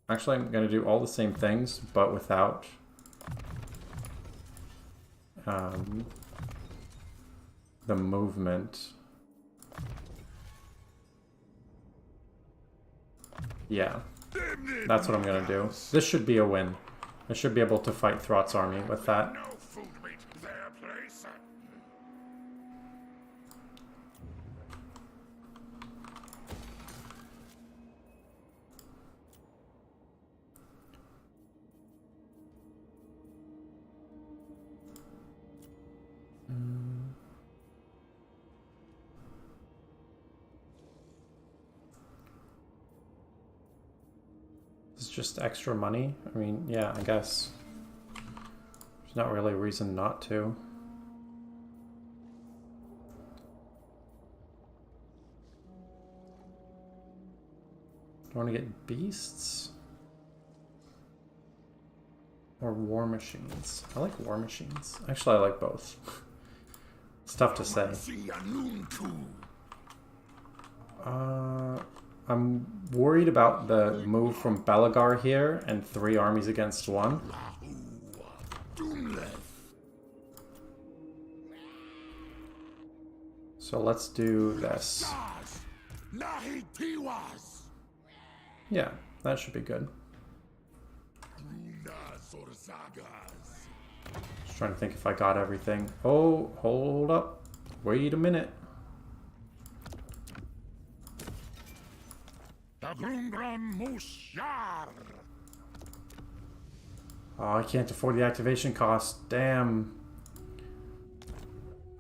Actually, I'm going to do all the same things, but without the movement. Yeah, that's what I'm going to do. This should be a win. I should be able to fight Throt's army with that. It's just extra money? I mean, yeah, I guess. There's not really a reason not to. Do I want to get beasts? Or war machines? I like war machines. Actually, I like both. It's tough to say. I'm worried about the move from Belagar here and 3 armies against 1. So let's do this. Yeah, that should be good. Just trying to think if I got everything. Oh, hold up. Wait a minute. Oh, I can't afford the activation cost. Damn.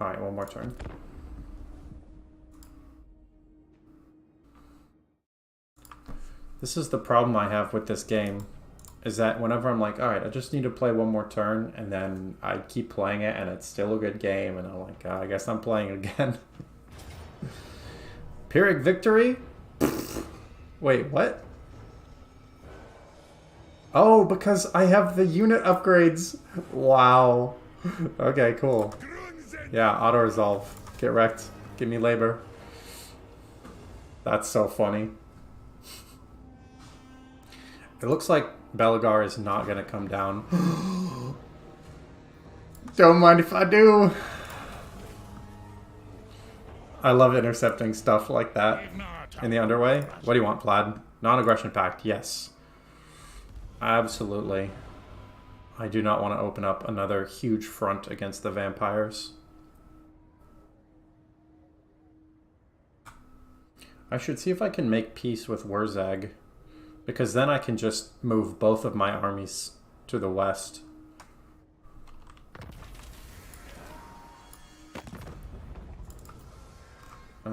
Alright, one more turn. This is the problem I have with this game. Is that whenever I'm like, alright, I just need to play one more turn, and then I keep playing it, and it's still a good game, and I'm like, oh, I guess I'm playing it again. Pyrrhic Victory? Wait, what? Oh, because I have the unit upgrades. Wow. Okay, cool. Yeah, auto-resolve. Get wrecked. Give me labor. That's so funny. It looks like Belagar is not going to come down. Don't mind if I do. I love intercepting stuff like that. In the underway? What do you want, Plaid? Non-aggression pact, yes. Absolutely. I do not want to open up another huge front against the vampires. I should see if I can make peace with Wurzag, because then I can just move both of my armies to the west. I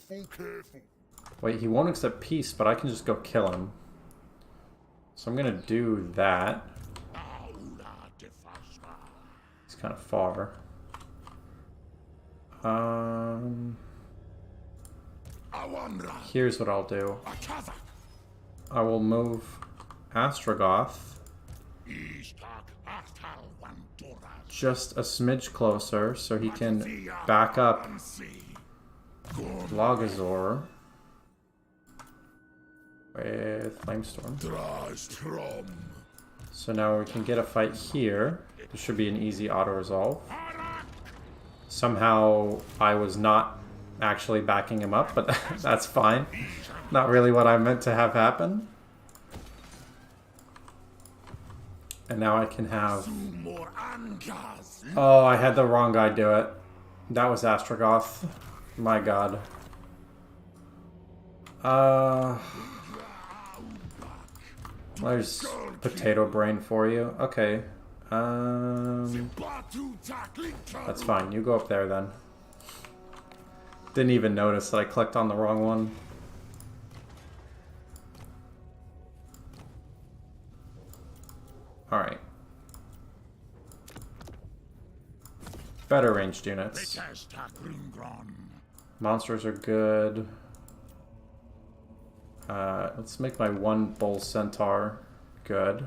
think awful careful. Wait, he won't accept peace, but I can just go kill him. So I'm gonna do that. He's kind of far. Here's what I'll do. I will move Astragoth just a smidge closer so he can back up Logazor with Flamestorm. So now we can get a fight here. This should be an easy auto-resolve. Somehow I was not actually backing him up, but that's fine. Not really what I meant to have happen. And now I can have... Oh, I had the wrong guy do it. That was Astragoth. My god. There's potato brain for you. Okay. That's fine. You go up there then. Didn't even notice that I clicked on the wrong one. Alright. Better ranged units. Monsters are good. Let's make my one bull centaur good.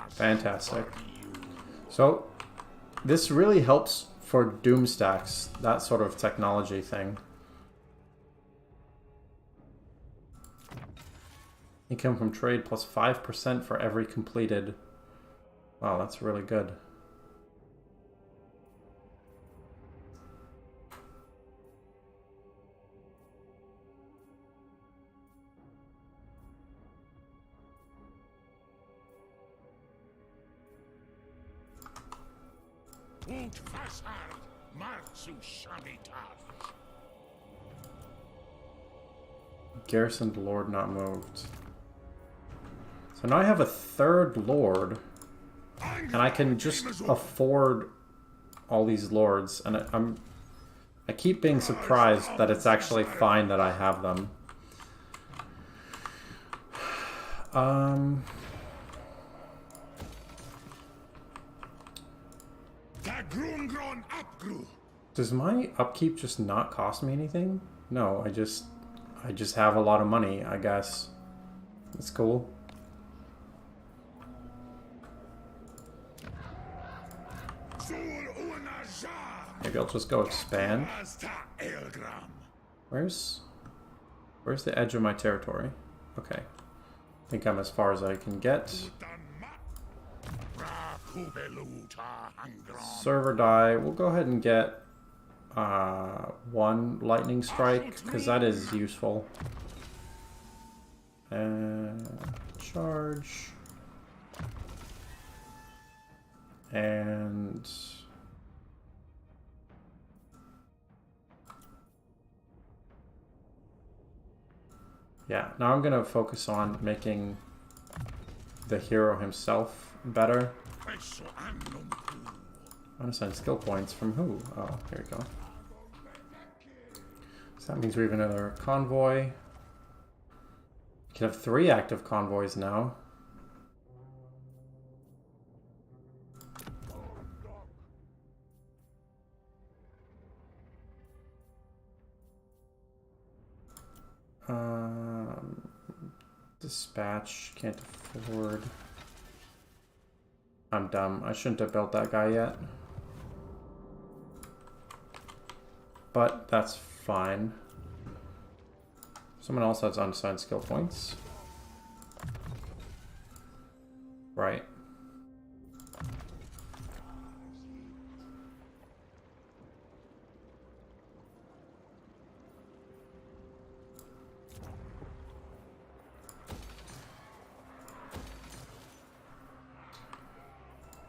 Fantastic. So, this really helps for doom stacks, that sort of technology thing. Income from trade plus 5% for every completed. Wow, that's really good. Garrisoned lord not moved. So now I have a third lord, and I can just afford all these lords, and I keep being surprised that it's actually fine that I have them. Does my upkeep just not cost me anything? No, I just have a lot of money, I guess. That's cool. Maybe I'll just go expand. Where's the edge of my territory? Okay. I think I'm as far as I can get. Server die. We'll go ahead and get one lightning strike, because that is useful. Charge. And yeah, now I'm gonna focus on making the hero himself better. Unassigned skill points from who? Oh, here we go. So that means we have another convoy. We can have 3 active convoys now. Dispatch, can't afford. I'm dumb. I shouldn't have built that guy yet. But that's fine. Someone else has unassigned skill points. Right.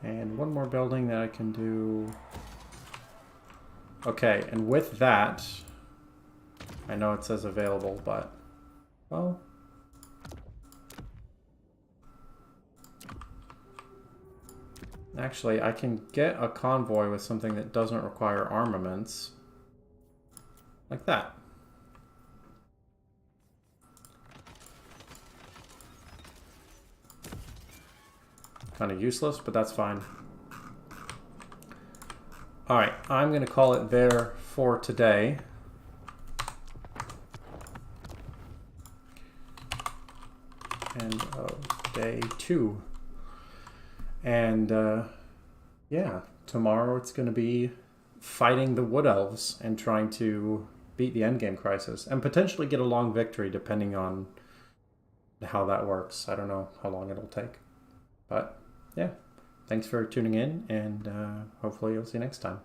And one more building that I can do. Okay, and with that, I know it says available, but, well, actually, I can get a convoy with something that doesn't require armaments, like that. Kind of useless, but that's fine. Alright, I'm going to call it there for today. End of day 2. And, yeah, tomorrow it's going to be fighting the Wood Elves and trying to beat the endgame crisis. And potentially get a long victory, depending on how that works. I don't know how long it'll take. But, yeah. Thanks for tuning in, and hopefully you'll see you next time.